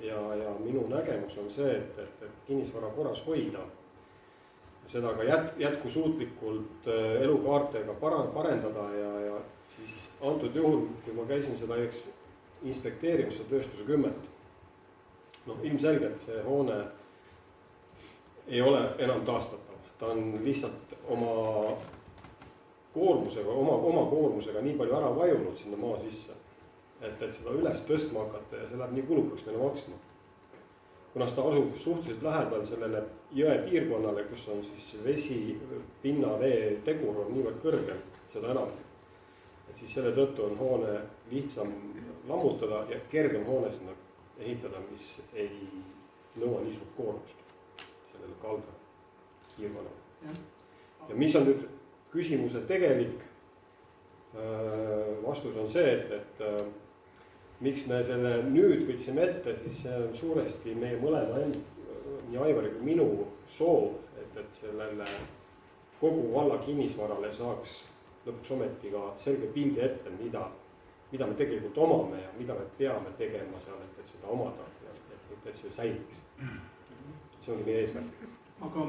Speaker 5: ja minu nägemus on see, et kinnisvara korras hoida, seda ka jätkusuutlikult elukaartega parendada ja siis antud juhul, kui ma käisin seda inspekteerimas, seda tööstuse 10, ilmselgelt see hoone ei ole enam taastatav, ta on lihtsalt oma koormusega nii palju ära vajunud sinna maa sisse, et seda üles tõstma hakata ja see läheb nii kulukaks meile maksma. Kuna seda asub suhteliselt lähedal sellele jõe piirkonnale, kus on siis vesi, pinnavee tegur on niivõrd kõrgel, seda enam. Et siis selle tõttu on hoone lihtsam lammutada ja kergem hoone sinna ehitada, mis ei nõua nii suurt koormust sellele kalda piirkonnale. Ja mis on nüüd küsimuse tegelik vastus on see, et miks me selle nüüd võtsime ette, siis see on suuresti meie mõlema nii Aivari kui minu soov, et sellele kogu valla kinnisvarale saaks lõpuks ometi ka selge pildi ette, mida me tegelikult omame ja mida me peame tegema seal, et seda omada ja et see säiliks. See ongi meie eesmärk.
Speaker 3: Aga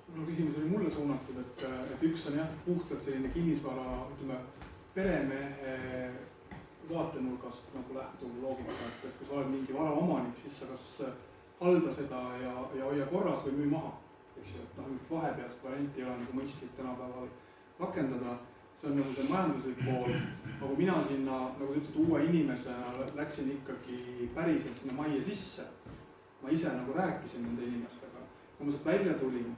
Speaker 3: minu küsimus oli mulle suunatud, et üks on jah puhtalt selline kinnisvara, ütleme, peremehe vaatenurgast nagu lähtuv loogika, et kui sa oled mingi vara omanik, siis sa kas halda seda ja hoia korras või müü maha. Eks ju, et vahepeast varianti ei ole nagu mõistlik tänapäeval rakendada. See on nagu see majanduslik pool, aga mina sinna, nagu ütled, uue inimesena läksin ikkagi päriselt sinna majja sisse. Ma ise nagu rääkisin nende inimestega. Kui ma sealt välja tulin,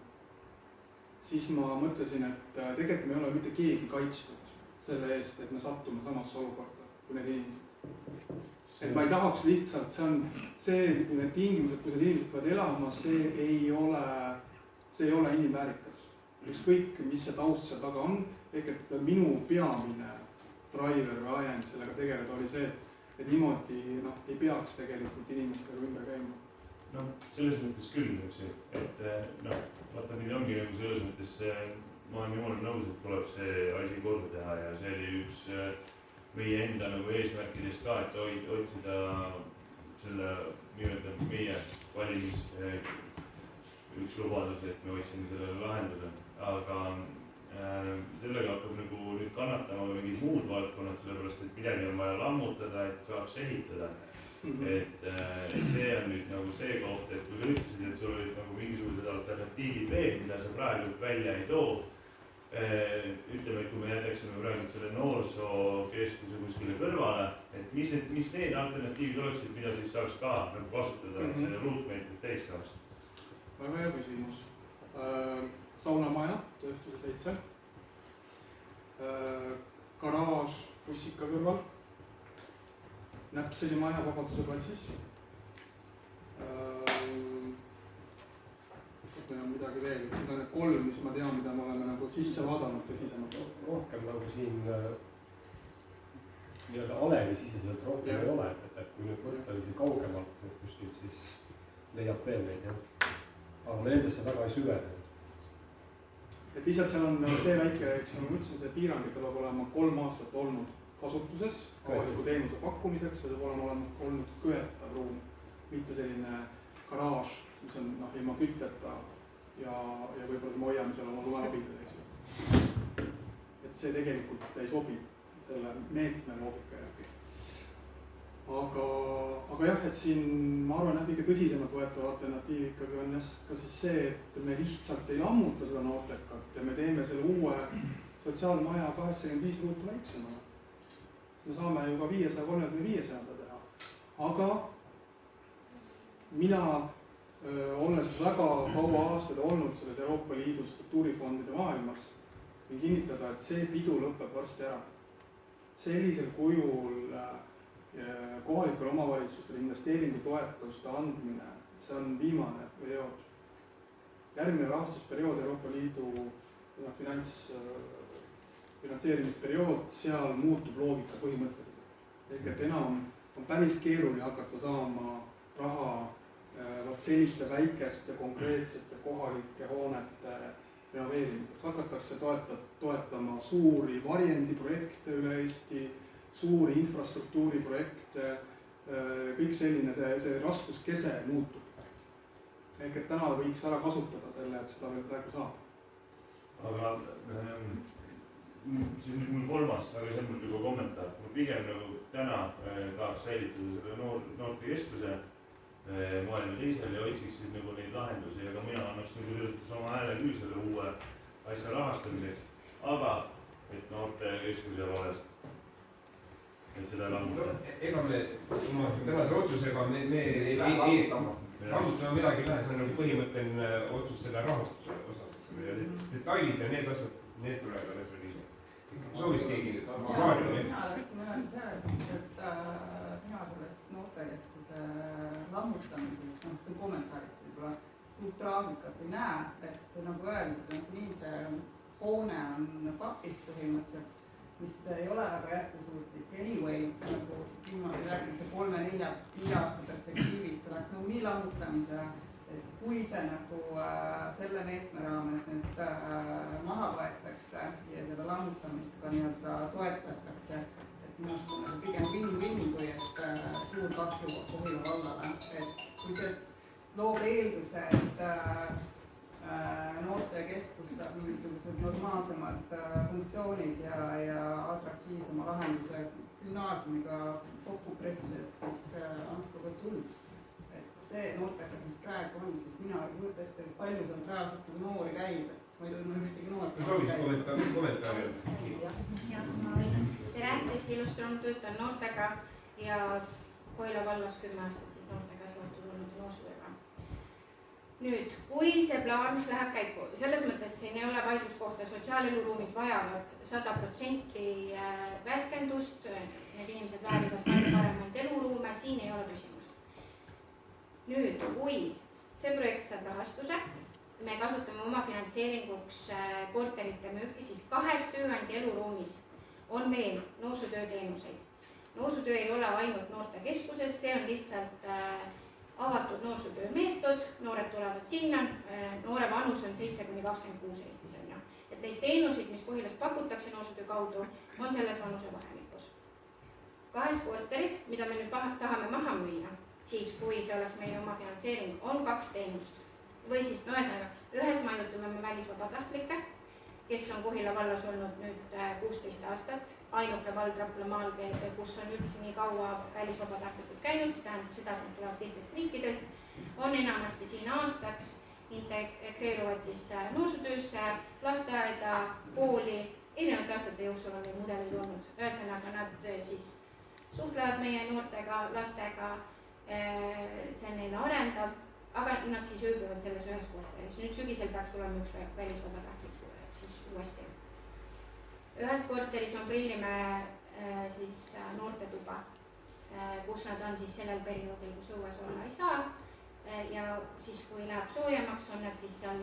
Speaker 3: siis ma mõtlesin, et tegelikult me ei ole mitte keegi kaitstud selle eest, et me sattume samasse olukorda kui need inimesed. Et ma ei tahaks lihtsalt, see on see, kui need tingimused, kui need inimesed peavad elama, see ei ole inimväärikas. Ükskõik, mis see taust seal taga on, et minu peamine driver või ajend sellega tegeleda oli see, et niimoodi ei peaks tegelikult inimestega ümber käima.
Speaker 9: Selles mõttes küll, et vaata, meil ongi nagu selles mõttes, ma olen jumala nõus, et tuleb see asi korda teha ja see oli üks meie enda nagu eesmärkidest ka, et otsida selle meie valimist üks lubadus, et me otsime sellele lahendada, aga sellega hakkab nagu nüüd kannatama mingid muud valdkonnad, sellepärast et midagi on vaja lammutada, et saaks ehitada. Et see on nüüd nagu see koht, et kui sa ütlesid, et sul olid nagu mingisugused alternatiivid veel, mida sa praegu välja ei too, ütleme, et kui me jätaksime praegu selle noorsookeskuse kuskile kõrvale, et mis need alternatiivid oleksid, mida siis saaks ka nagu kasutada, et selle ruutmeetrit teist saaks?
Speaker 3: Väga hea küsimus. Saunamaja, tööstuse 7, garaaž bussika kõrval, Näpseli maja Vabaduse platsis. Meil on midagi veel, need on need 3, mis ma tean, mida me oleme nagu sisse vaadanud tõsisemalt.
Speaker 5: Rohkem nagu siin nii-öelda alevi siseselt rohkem ei ole, et kui nüüd võtta oli kaugemalt kuskilt, siis leiab veel neid, jah. Aga me nendesse väga ei süvene.
Speaker 3: Et lihtsalt seal on see väike, eks ma ütlesin, see piirang, et peab olema 3 aastat olnud kasutuses, avaliku teenuse pakkumiseks, see peab olema olnud köetav ruum, mitte selline garaaž, mis on ilma kütteta ja võib-olla me hoiame seal oma lumeabides, eks ju. Et see tegelikult ei sobi selle meetme loogika järgi. Aga jah, et siin ma arvan, et kõige tõsisemalt võetav alternatiiv ikkagi on ka siis see, et me lihtsalt ei lammuta seda nootekat ja me teeme selle uue sotsiaalmaja 85 ruutu väiksemana. Me saame ju ka 535 teha. Aga mina, olles väga kaua aastaid olnud selles Euroopa Liidu struktuurifondide maailmas, võin kinnitada, et see pidu lõpeb varsti ära. sellisel kujul kohalikule omavalitsusele investeeringutoetuste andmine, see on viimane periood. Järgmine rahastusperiood Euroopa Liidu finantseerimisperiood, seal muutub loogika põhimõtteliselt. Ehk et enam on päris keeruline hakata saama raha selliste väikeste konkreetsete kohalike hoonete renoveerimiseks. Hakatakse toetama suuri varjendiprojekte üle Eesti, suuri infrastruktuuriprojekte, kõik selline, see raskuskese muutub. Ehk et täna võiks ära kasutada selle, et seda veel praegu saab.
Speaker 9: Aga see on nüüd mul kolmas, aga see on mul juba kommentaar. Ma pigem nagu täna tahaks säilitada selle noortekeskuse moel või teisel ja otsiks siis nagu neid lahendusi, aga mina annaks nagu töötas oma hääle küll selle uue asja rahastamiseks, aga et noortekeskuse vales, et seda lammutada.
Speaker 1: Ega me oma tänase otsusega me ei lammutama midagi lähe, see on nagu põhimõtteline otsus selle rahastuse osas. Detailid ja need asjad, need tulevad alles veel hiljem. Soovis keegi saali või?
Speaker 2: Mina tahtsin öelda selles mõttes, et mina selles noortekeskuse lammutamises, see on kommentaaris võib-olla suurt traagikat ei näe, et nagu öeldud, nii see hoone on pakist põhimõtteliselt, mis ei ole väga jätkusuutlik. Anyway, nagu viimati rääkis 3-4 aasta perspektiivis, see läks nagu nii lammutamise, et kui see nagu selle meetme raames nüüd maha võetakse ja seda lammutamist ka nii-öelda toetatakse, et minu arust on pigem win-win, kui et suur kahju Kohila vallale. Et kui see loob eelduse, et noortekeskus saab mingisugused normaalsemad funktsioonid ja atraktiivsema lahenduse gümnaasiumiga kokku pressides, siis andku ka tuld. See noortega, mis praegu on, siis mina ei kujuta ette, et palju seal reaalselt noori käib, et ma ei tunne ühtegi noort.
Speaker 1: Soovis kommentaari?
Speaker 10: Jah, ma võin. Te rääkis ilustroonud töötan noortega ja Kohila vallas 10 aastat siis noortega seotud olnud noorsootööga. Nüüd, kui see plaan läheb käiku, selles mõttes siin ei ole vaidluskohta, sotsiaaleluruumid vajavad 100% värskendust, need inimesed väärivad palju paremaid eluruume, siin ei ole küsimust. Nüüd, kui see projekt saab rahastuse, me kasutame oma finantseeringuks korterite müüki, siis 2 tööandja eluruumis on veel noorsootööteenuseid. Noorsootöö ei ole ainult noortekeskuses, see on lihtsalt avatud noorsootöö meetod, noored tulevad sinna, noore vanus on 7-26 Eestis on ju. Et neid teenuseid, mis Kohilast pakutakse noorsootöö kaudu, on selles vanuse vahemikus. 2 korteris, mida me nüüd tahame maha müüa, siis kui see oleks meie oma finantseering, on 2 teenust. Või siis ühes majutame me välisvabatahtlikke, kes on Kohila vallas olnud nüüd 16 aastat, ainuke vald Raplamaal, kus on üldse nii kaua välisvabatahtlikud käinud, see tähendab seda, et nad tulevad teistest riikidest, on enamasti siin aastaks, integreeruvad siis noorsootöösse, lasteaeda, kooli, erinevate aastate jooksul on neid mudelid olnud. Ühesõnaga nad siis suhtlevad meie noortega, lastega, see on neile arendav, aga nad siis ööbivad selles ühes korteris. Nüüd sügisel peaks tulema üks välisvabatahtlik siis uuesti. Ühes korteris on Prillimäe siis noortetuba, kus nad on siis sellel perioodil, kus õues olla ei saa. Ja siis kui läheb soojemaks, on nad siis seal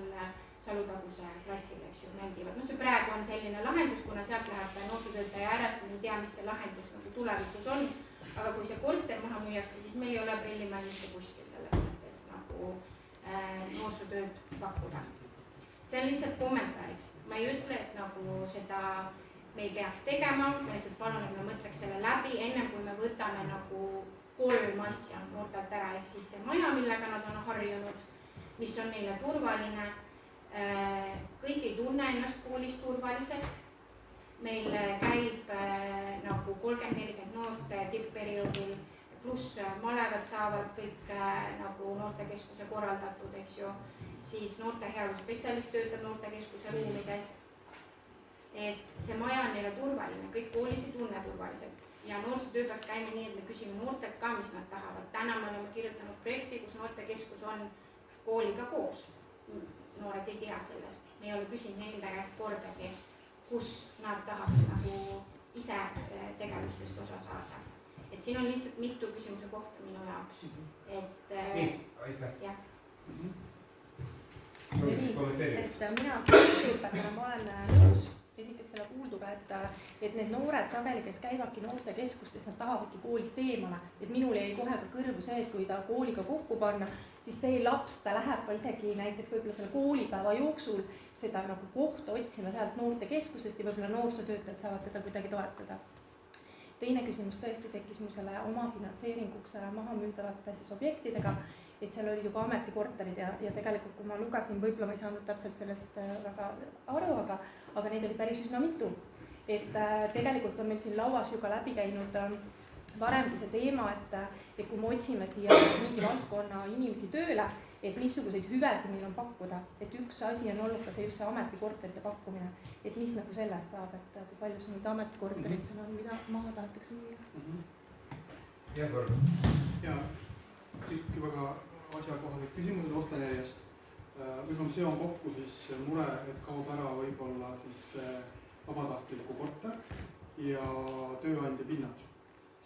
Speaker 10: Salutaguse platsil, eks ju, mängivad. No see praegu on selline lahendus, kuna sealt läheb noorsootöötaja ära, siis me ei tea, mis see lahendus nagu tulevikus on. Aga kui see korter maha müüakse, siis meil ei ole Prillimäel mitte kuskil selles mõttes nagu noorsootööd pakkuda. See on lihtsalt kommentaariks. Ma ei ütle, et nagu seda me ei peaks tegema, ma lihtsalt palun, et me mõtleks selle läbi, ennem kui me võtame nagu 3 asja noortelt ära, ehk siis see maja, millega nad on harjunud, mis on neile turvaline. Kõik ei tunne ennast koolis turvaliselt. Meil käib nagu 30-40 noorte tippperioodil, pluss malevad saavad kõik nagu noortekeskuse korraldatud, eks ju, siis noorte heaoluspetsialist töötab noortekeskuse ruumides. Et see maja on neile turvaline, kõik koolis ei tunne turvaliselt ja noorsootöö peaks käima nii, et me küsime noortelt ka, mis nad tahavad. Täna me oleme kirjutanud projekti, kus noortekeskus on kooliga koos. Noored ei tea sellest, me ei ole küsinud neile käest kordagi, kus nad tahaks nagu ise tegeleda. arendustest osa saada. Et siin on lihtsalt mitu küsimuse kohta minu jaoks, et
Speaker 1: nii, aitäh.
Speaker 10: jah.
Speaker 11: Et mina kooliõpetajana ma olen nõus esiteks selle kuulduga, et need noored sageli, kes käivadki noortekeskustes, nad tahavadki koolist eemale. Et minul jäi kohe ka kõrvu see, et kui ta kooliga kokku panna, siis see laps, ta läheb ka isegi näiteks võib-olla selle koolipäeva jooksul seda nagu kohta otsima sealt noortekeskusest ja võib-olla noorsootöötajad saavad teda kuidagi toetada. Teine küsimus tõesti tekkis mul selle omafinantseeringuks maha müüdavate objektidega, et seal olid ju ka ametikorterid ja tegelikult kui ma lugesin, võib-olla ma ei saanud täpselt sellest väga aru, aga neid oli päris üsna mitu. Et tegelikult on meil siin lauas ju ka läbi käinud varemgi see teema, et kui me otsime siia mingi valdkonna inimesi tööle, et missuguseid hüvesid meil on pakkuda. Et üks asi on olnud ka see just see ametikorterite pakkumine, et mis nagu sellest saab, et kui palju see nüüd ametikorterid seal on, mida maha tahetakse müüa.
Speaker 1: Jah, Võrg.
Speaker 3: Ja kõik väga asjakohased küsimused vastan järjest. Võib-olla seon kokku siis mure, et kaob ära võib-olla siis vabatahtliku korter ja tööandja pinnad.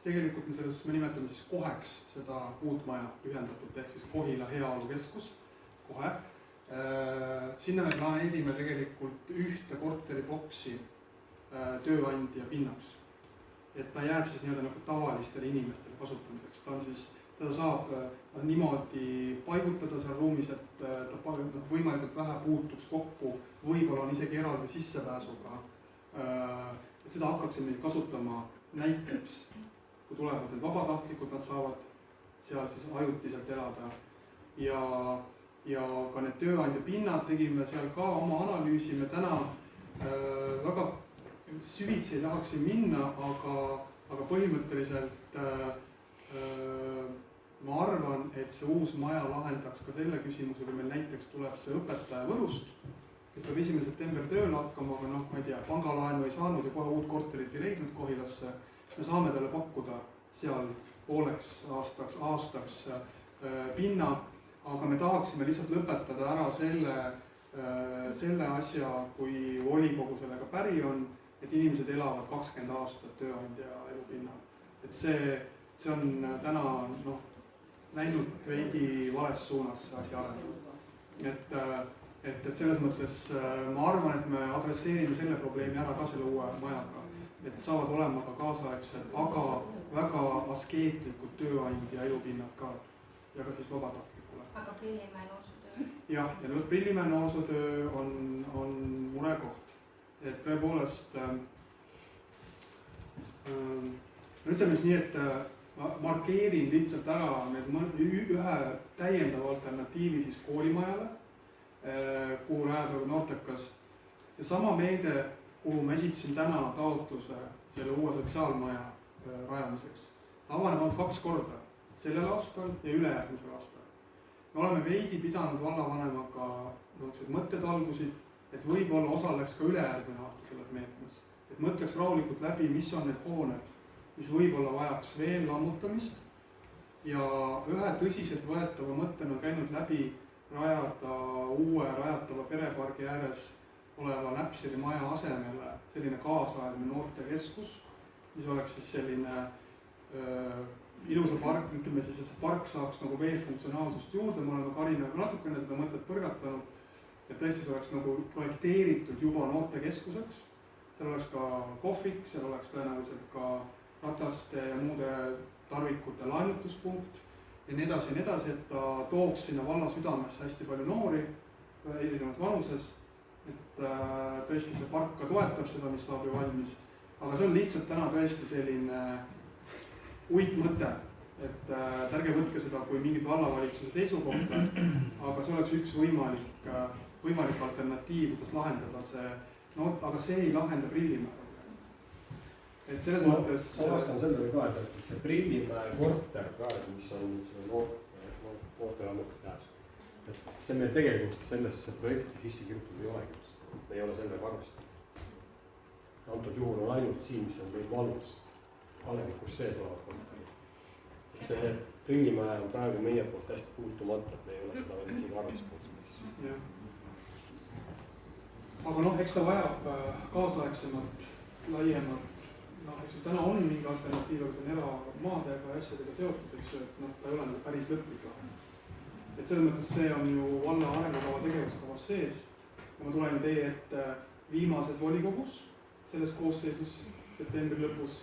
Speaker 3: Tegelikult me nimetame siis koheks seda uut maja ühendatult, ehk siis Kohila heaolukeskus kohe. Sinna me planeerime tegelikult ühte korteriboksi tööandja pinnaks. Et ta jääb siis nii-öelda nagu tavalistele inimestele kasutamiseks. Teda saab niimoodi paigutada seal ruumis, et ta võimalikult vähe puutuks kokku, võib-olla on isegi eraldi sissepääsuga. Et seda hakkaksime kasutama näiteks, kui tulevad need vabatahtlikud, nad saavad seal siis ajutiselt elada. Ja ka need tööandja pinnad tegime seal ka oma analüüsi, me täna väga süvitsi ei tahaks siin minna, aga põhimõtteliselt ma arvan, et see uus maja lahendaks ka selle küsimuse, kui meil näiteks tuleb see õpetaja Võrust, kes peab 1. september tööle hakkama, aga ma ei tea, pangalaenu ei saanud ja kohe uut korterit ei leidnud Kohilasse. Me saame talle pakkuda seal pooleks aastaks pinna, aga me tahaksime lihtsalt lõpetada ära selle asja, kui volikogu sellega päri on, et inimesed elavad 20 aastat tööandja elupinnal. Et see on täna läinud veidi vales suunas see asi arendab. Et selles mõttes ma arvan, et me adresseerime selle probleemi ära ka selle uue majaga. Et saavad olema ka kaasaegsed, aga väga askeetlikud tööandja elupinnad ka ja ka siis vabatahtlikule.
Speaker 10: Aga Prillimäe noorsootöö?
Speaker 3: Jah, ja Prillimäe noorsootöö on murekoht. Et tõepoolest, ütleme siis nii, et ma markeerin lihtsalt ära ühe täiendava alternatiivi siis koolimajale, kuhu rajada noortekas. Ja sama meede, kuhu ma esitasin täna taotluse selle uue sotsiaalmaja rajamiseks. Ta avaneb ainult 2 korda, sellel aastal ja ülejärgmisel aastal. Me oleme veidi pidanud vallavanemaga mõttetalgusid, et võib-olla osaleks ka ülejärgmine aasta selles meetmes. Et mõtleks rahulikult läbi, mis on need hooned, mis võib-olla vajaks veel lammutamist. Ja ühe tõsiselt võetava mõttena on käinud läbi rajada uue rajatava perepargi ääres oleva Näpseri maja asemele selline kaasaegne noortekeskus, mis oleks siis selline ilusa park, ütleme siis, et see park saaks nagu veel funktsionaalsust juurde. Me oleme Karinaga natukene seda mõtet põrgatanud, et tõesti see oleks nagu projekteeritud juba noortekeskuseks. Seal oleks ka kohvik, seal oleks tõenäoliselt ka rataste ja muude tarvikute laenutuspunkt ja nii edasi, et ta tooks sinna valla südamesse hästi palju noori erinevas vanuses. Et tõesti see park ka toetab seda, mis saab ju valmis. Aga see on lihtsalt täna tõesti selline uitmõte, et ärge võtke seda kui mingit vallavalitsuse seisukohta, aga see oleks üks võimalik alternatiiv, kuidas lahendada see, aga see ei lahenda Prillimäe. Et selles mõttes...
Speaker 5: Ma vastan sellele ka, et see Prillimäe korter praegu, mis on noorte lammuti käes. See meil tegelikult sellesse projekti sisse kirjutatud ei olegi. Me ei ole sellega arvestanud. Antud juhul on ainult siin, mis on meil valus. Alevikus sees olevad korterid. See Prillimäe on praegu meie poolt hästi puutumata, et me ei ole seda veel isegi arvestanud.
Speaker 3: Aga eks ta vajab kaasaegsemat, laiemat noh, eks ju täna on mingi alternatiiv, aga see on eramaadega ja asjadega seotud, eks ju, et noh, ta ei ole nagu päris lõplik lahendus. Et selles mõttes see on ju valla arengukava tegevuskavas sees. Ma tulen teie ette viimases volikogus, selles koosseisus septembri lõpus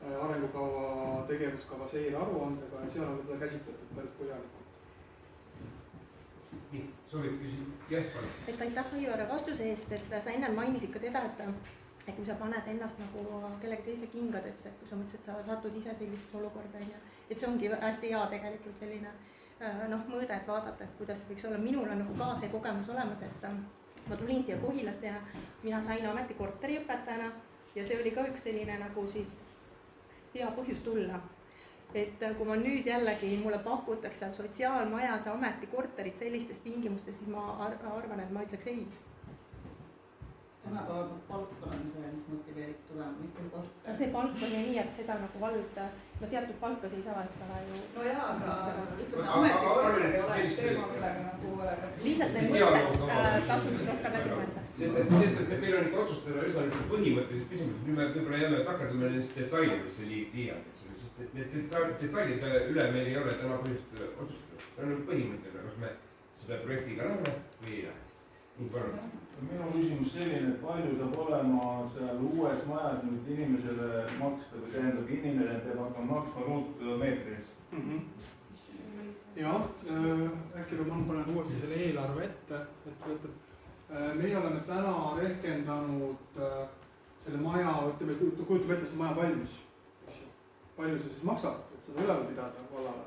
Speaker 3: arengukava tegevuskava seire aruandega ja seal on seda käsitletud päris põhjalikult.
Speaker 1: Nii, soovid küsida? Jah, palun.
Speaker 11: Et aitäh Aivar vastuse eest, et sa enne mainisid ka seda, et kui sa paned ennast nagu kellegi teise kingadesse, et kui sa mõtlesid, et sa satud ise sellisesse olukorda, et see ongi hästi hea tegelikult selline mõõde, et vaadata, et kuidas võiks olla. Minul on nagu ka see kogemus olemas, et ma tulin siia Kohilasse ja mina sain ametikorteri õpetajana ja see oli ka üks selline nagu siis hea põhjus tulla. Et kui ma nüüd jällegi mulle pakutakse sotsiaalmajas ametikorterit sellistes tingimustes, siis ma arvan, et ma ütleks ei.
Speaker 2: Tänapäeval palk on see, mis motiveerib tulema, mitte korter.
Speaker 11: See palk on ju nii, et seda nagu vald, teatud palka see ei saa, eks ole ju.
Speaker 2: No jaa, aga ütleme ametikorter ei ole teema, millega nagu
Speaker 11: lihtsalt need mõtted tasuks rohkem läbi mõelda.
Speaker 1: Sest et meil on ikka otsustada üsna põhimõttelised küsimused, nüüd me võib-olla jälle takerdume nendest detailidesse liialt, eks ole, sest et need detailide üle meil ei ole täna põhjust otsustada. See on põhimõttega, kas me seda projektiga läheme või ei lähe.
Speaker 12: Minu küsimus selline, et palju saab olema seal uues majas nüüd inimesele maksta või tähendab inimene peab hakkama maksma ruutmeetri eest?
Speaker 3: Jah, äkki ma panen uuesti selle eelarve ette, et meie oleme täna rehkendanud selle maja, ütleme, kujutame ette see maja valmis. Palju see siis maksab, et seda üleval pidada vallale.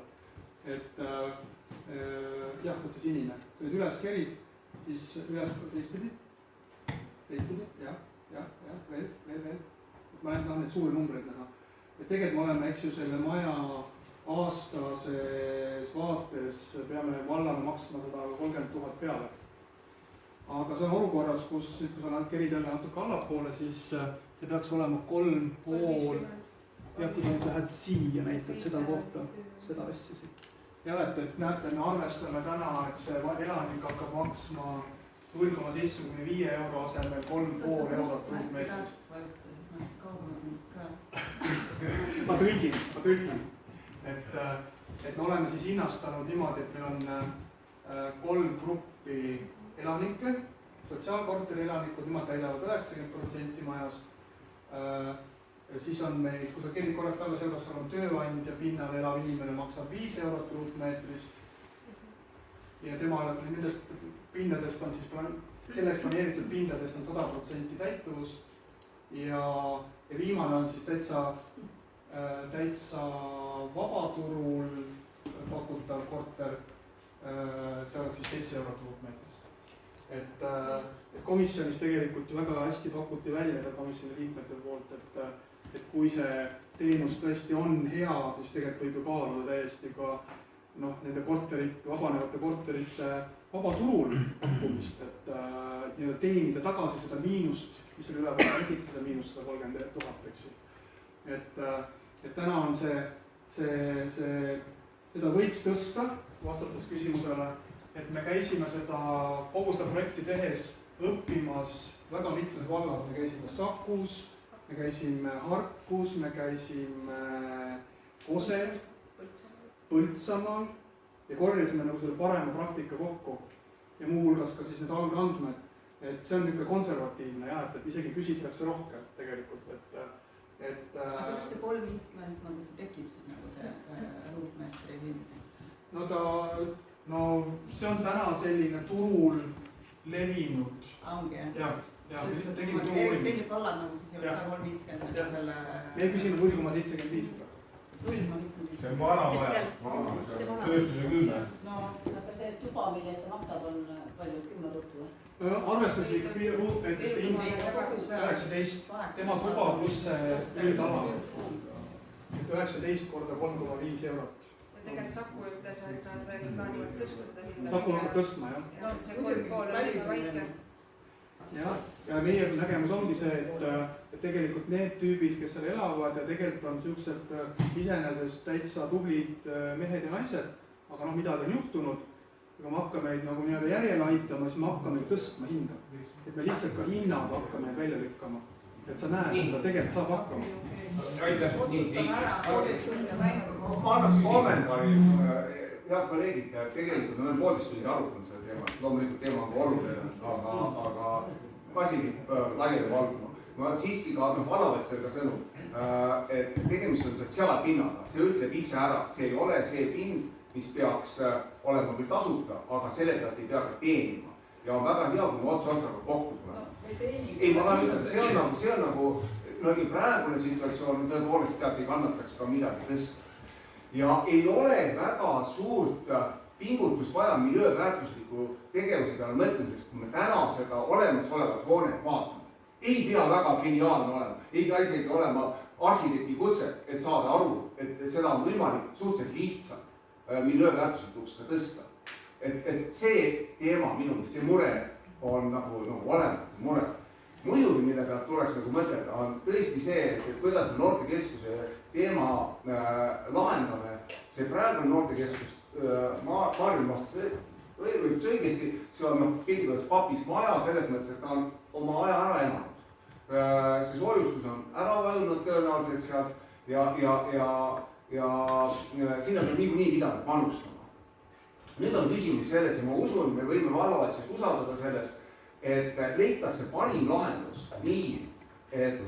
Speaker 3: Et jah, et see sinine, kui nüüd üles kerib, siis üles teistpidi, jah, veel. Ma tahan neid suuri numbreid näha. Et tegelikult me oleme, eks ju, selle maja aastases vaates peame vallale maksma 130 000 peale. Aga see on olukorras, kus kui sa kerid jälle natuke allapoole, siis see peaks olema 3,5. Ja kui sa nüüd lähed siia näitad seda kohta, seda asja siit. Ja et näete, me arvestame täna, et see elanik hakkab maksma 0,75 euro asemel 3,5 eurot ruutmeetrist. Ma tõlgin. Et me oleme siis hinnastanud niimoodi, et meil on 3 gruppi elanikke, sotsiaalkorteri elanikud, nemad täidavad 90% majast. Siis on meil, kui sa kerid korraks tagasi eurost, on tööandja, pinnal elav inimene maksab 5 eurot ruutmeetrist. Ja tema nendest pindadest on siis, selleks planeeritud pindadest on 100% täituvus. Ja viimane on siis täitsa vabaturul pakutav korter, see on siis 7 eurot ruutmeetrist. Et komisjonis tegelikult ju väga hästi pakuti välja seda komisjoni liikmete poolt, et kui see teenus tõesti on hea, siis tegelikult võib ju kaaluda täiesti ka nende vabanevate korterite vabaturul pakkumist, et teenida tagasi seda miinust, mis oli üle tegid seda miinust 130 000, eks ju. Et täna on seda võiks tõsta, vastates küsimusele, et me käisime kogu seda projekti tehes õppimas väga mitmes vallas, me käisime Sakus, me käisime Harkus, me käisime Kosel, Põltsamaal ja korjasime nagu selle parema praktika kokku ja muuhulgas ka siis need algandmed, et see on niisugune konservatiivne ja et isegi küsitakse rohkem tegelikult, et
Speaker 2: aga kas see 350 nagu see tekib siis nagu see ruutmeetri hind?
Speaker 3: No see on täna selline turul levinud.
Speaker 2: Ongi, jah? Teised vallad nagu küsivad 350 selle...
Speaker 3: Me küsime 0,75.
Speaker 2: 0,75.
Speaker 12: See on vana maja, tööstuse 10.
Speaker 6: No, aga see tuba, mille eest ta maksab, on palju 10 ruutu?
Speaker 3: Arvestuslik ruutmeetrite hind 19, tema tuba pluss see üldala. 19 korda 3,5 eurot.
Speaker 8: Tegelikult Saku ütles, et nad veel plaanivad tõsta seda hinda.
Speaker 3: Saku hakkab tõstma, jah.
Speaker 8: No, see 3,5 on liiga väike.
Speaker 3: Jah, ja meie nägemus ongi see, et tegelikult need tüübid, kes seal elavad ja tegelikult on niisugused iseenesest täitsa tublid mehed ja naised, aga midagi on juhtunud, kui me hakkame neid nagu järjele aitama, siis me hakkame tõstma hinda. Et me lihtsalt ka hinnaga hakkame neid välja lükkama. et sa näed, et ta tegelikult saab hakkama.
Speaker 2: otsustame ära, 1,5 tundi on läinud.
Speaker 7: ma annaks kommentaari, head kolleegid, tegelikult me oleme 1,5 tundi arutanud seda teemat, loomulikult teema on oluline, aga asi laiali valduma. Ma siiski ka Valavetsele ka sõnum, et tegemist on sotsiaalpinnaga, see ütleb ise ära, see ei ole see pind, mis peaks olema küll tasuta, aga selle pealt ei pea ka teenima. Ja on väga hea, kui me otsa-otsaga kokku tuleme. Ei, ma tahan ütelda, see on nagu praegune situatsioon tõepoolest tead ei kannataks ka midagi tõsta. Ja ei ole väga suurt pingutust vaja miljööväärtusliku tegevuse peale mõtlemiseks, kui me täna seda olemasolevat hoonet vaatame. Ei pea väga geniaalne olema, ei pea isegi olema arhitekti kutse, et saada aru, et seda on võimalik suhteliselt lihtsalt miljööväärtuslikuks ka tõsta. Et see teema minu meelest, see mure on nagu olematu mure. Muidugi, mille pealt tuleks nagu mõtelda, on tõesti see, et kuidas me noortekeskuse teema lahendame. See praegune noortekeskus Maarjumast või õigesti, see on pildides papist maja selles mõttes, et ta on oma aja ära enanud. See soojustus on ära vajunud tõenäoliselt sealt ja sinna peab niikuinii midagi panustama. Nüüd on küsimus selles ja ma usun, me võime Vallavalitsust usaldada selles, et leitakse parim lahendus nii, et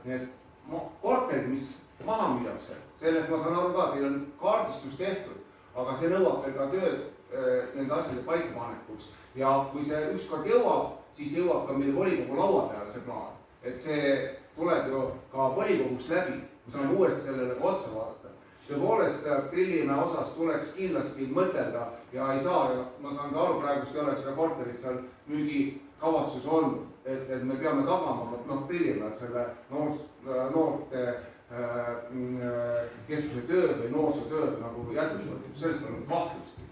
Speaker 7: need korterid, mis maha müüakse, sellest ma saan aru ka, teil on kaardistus tehtud, aga see nõuab veel ka tööd nende asjade paikapanekuks. Ja kui see ükskord jõuab, siis jõuab ka meil volikogu laua peale see plaan. Et see tuleb ju ka volikogus läbi, me saame uuesti sellele otsa vaadata. Tõepoolest, Prillimäe osas tuleks kindlasti mõtelda ja ei saa, ma saan ka aru praegust ei oleks seda korterit seal müügikavatsus olnud, et me peame tagama Prillimäel selle noorte keskuse töö või noorsootöö nagu jätkusuutlikkus, sellest on kahtlustki.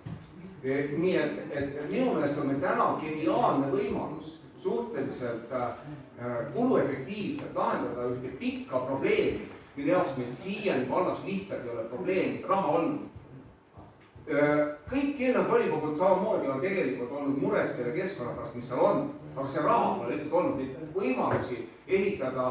Speaker 7: Nii et minu meelest on meil täna geniaalne võimalus suhteliselt kuluefektiivselt lahendada ühte pikka probleemi, mille jaoks meil siiani vallas lihtsalt ei ole probleemi, raha on. Kõik eelnevad volikogud samamoodi on tegelikult olnud mures selle keskkonna pärast, mis seal on, aga see raha pole lihtsalt olnud, neid võimalusi ehitada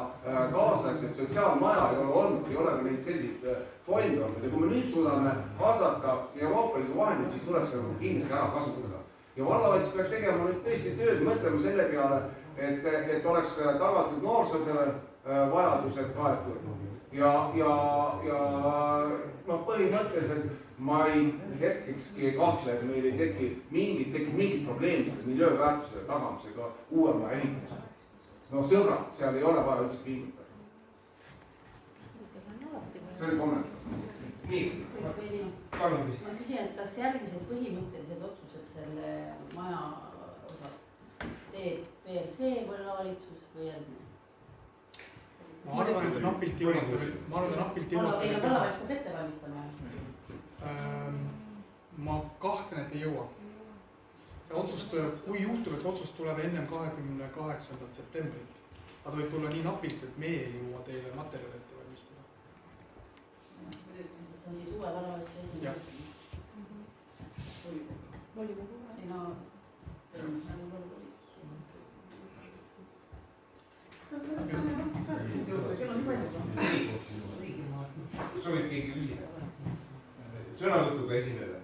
Speaker 7: kaasaegselt sotsiaalmaja ei ole olnud, ei ole ka neid selliseid fonde olnud ja kui me nüüd suudame kaasata Euroopa Liidu vahendid, siis tuleks seda kindlasti ära kasutada. Ja vallavalitsus peaks tegema nüüd tõesti tööd, mõtlema selle peale, et oleks tagatud noorsootöö vajadused kaetud. Ja põhimõtteliselt ma ei hetkekski ei kahtle, et meil ei teki mingit probleemi selle miljööväärtusele tagamisega uue maja ehitusega. No sõbrad, seal ei ole vaja üldse pingutada. See oli kommentaar.
Speaker 1: Nii, palun küsi.
Speaker 6: Ma küsin, et kas järgmised põhimõttelised otsused selle maja osas teeb PLC vallavalitsus või järgmine?
Speaker 3: Ma arvan, et napilt jõuate.
Speaker 6: Teil on vallavalitsus peab ette valmistama?
Speaker 3: Ma kahtlen, et ei jõua. See otsust, kui juhtub, et see otsus tuleb ennem 28. septembrit. Ta võib tulla nii napilt, et meie ei jõua teile materjali ette valmistada.
Speaker 6: See on siis uue vallavalitsus esimene?
Speaker 3: Jah.
Speaker 11: Volikogu?
Speaker 1: Soovib keegi küsida? Sõnavõtuga esineda.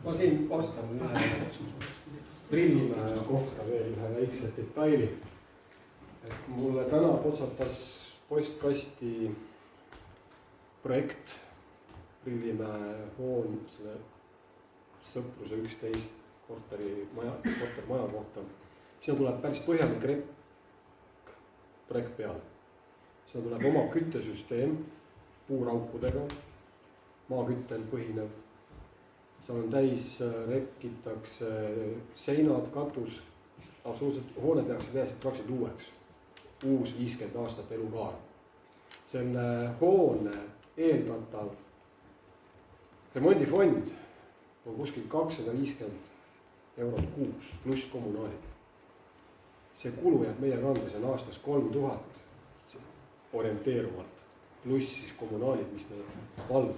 Speaker 5: Ma siin vastan Prillimäe kohta veel ühe väikse detaili. Et mulle täna potsatas postkasti projekt Prillimäe hoon selle Sõpruse 11 kortermaja kohta. Siin tuleb päris põhjalik projekt peale. Siin tuleb oma küttesüsteem puuraukudega, maaküttel põhinev. Seal on täis, rekkitakse seinad, katus, absoluutselt hoone tehakse täiesti praktiliselt uueks. Uus 50 aastat elukaar. Selle hoone eeldatav remondifond on kuskil 250 eurot kuus pluss kommunaalid. See kulu jääb meie kanda, see on aastas 3000 orienteeruvalt, pluss siis kommunaalid, mis meil vald.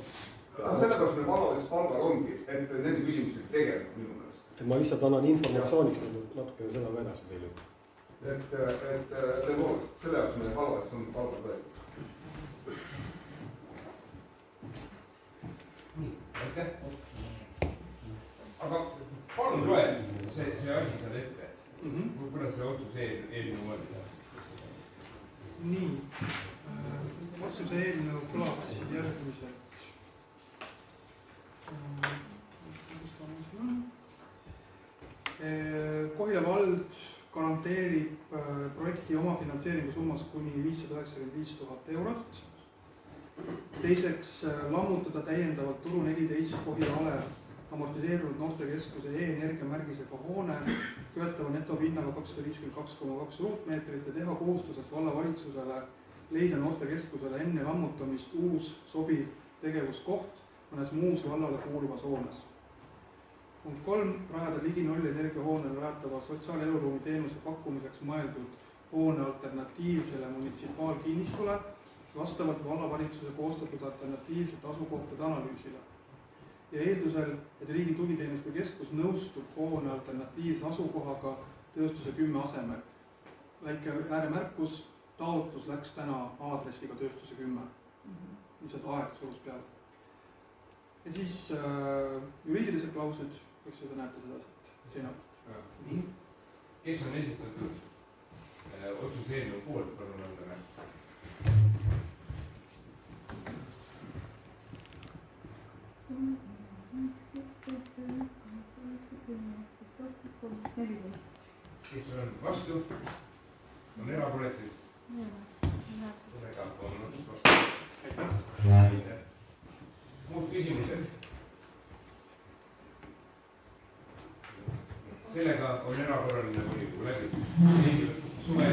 Speaker 7: Sellepärast me vallavalitsus palgal ongi, et nende küsimused tegelema minu meelest.
Speaker 5: Ma lihtsalt annan informatsiooniks natukene seda ka edasi teile.
Speaker 7: et tõepoolest, selle jaoks meie palvest on palve võetud.
Speaker 1: nii, aitäh. aga palun loe see asi seal ette. Kuidas see otsuse eelnõu on?
Speaker 3: nii, otsuse eelnõu kõlab järgmiselt. Kohila vald garanteerib projekti omafinantseeringu summas kuni 595 000 eurot. Teiseks, lammutada täiendavalt Turu 14 Kohila ale amortiseerunud noortekeskuse e-energia märgisega hoone köetava netopinnaga 252,2 ruutmeetrit ja teha kohustuseks vallavalitsusele leida noortekeskusele enne lammutamist uus sobiv tegevuskoht mõnes muus vallale kuuluvas hoones. Punkt 3. Rajada ligi nullenergiahoonele rajatava sotsiaaleluruumi teenuse pakkumiseks mõeldud hoone alternatiivsele munitsipaalkinnistule vastavalt vallavalitsuse koostatud alternatiivsete asukohtade analüüsile. Ja eeldusel, et Riigi Tugiteenuste Keskus nõustub hoone alternatiivse asukohaga tööstuse 10 asemel. Väike ääremärkus, taotlus läks täna aadressiga tööstuse 10. Lihtsalt aeg surus peale. Ja siis juriidilised klauslid, võiks seda näete seda siin.
Speaker 1: Kes on esitatud otsuse eelnõu poolt, palun anda näe? Kes on vastu? On erapooletuid? Sellega on otsus vastu. Aitäh. Muud küsimused? Sellega on erakorraline volikogu läbi. Suve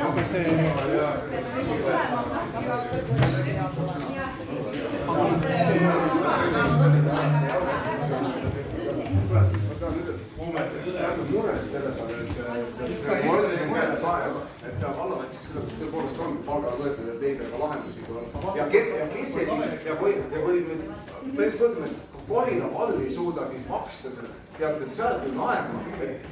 Speaker 3: aga see
Speaker 7: et vallavalitsus seda tõepoolest on palgal võetud ja teisega ka lahendusi tuleb. Ja kes see siis ja või nüüd päris mõtleme, et Kohila vald ei suuda siis maksta selle, teate, seal on aega, et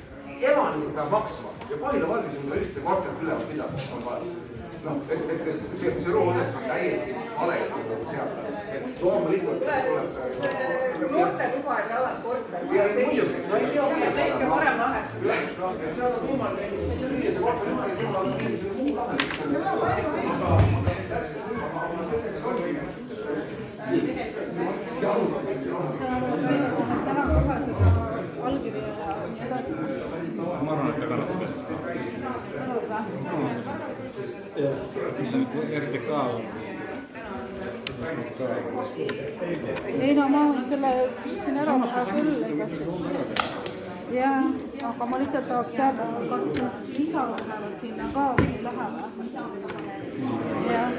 Speaker 7: elanikud peab maksma ja Kohila vald ei suuda ühte korterit üleval pidada, on vaja. Et see rooleks on täiesti valesti seal. Et loomulikult tuleb
Speaker 2: noortetuba ei alati korter.
Speaker 7: Ja muidugi.
Speaker 2: Leidke varem lahendus.
Speaker 7: Et seal on võimalik, mis see lüües korter üle ei tule, on mingisugune muu lahendus selle. Aga selleks on
Speaker 13: täna kohe seda allkirja ja nii edasi.
Speaker 4: Ma arvan, et ta kannatab mis on RTK?
Speaker 13: Ei no ma võin selle siin ära teha küll, ega siis jah, aga ma lihtsalt tahaks teada, kas need lisad lähevad sinna ka või ei lähe või? Jah.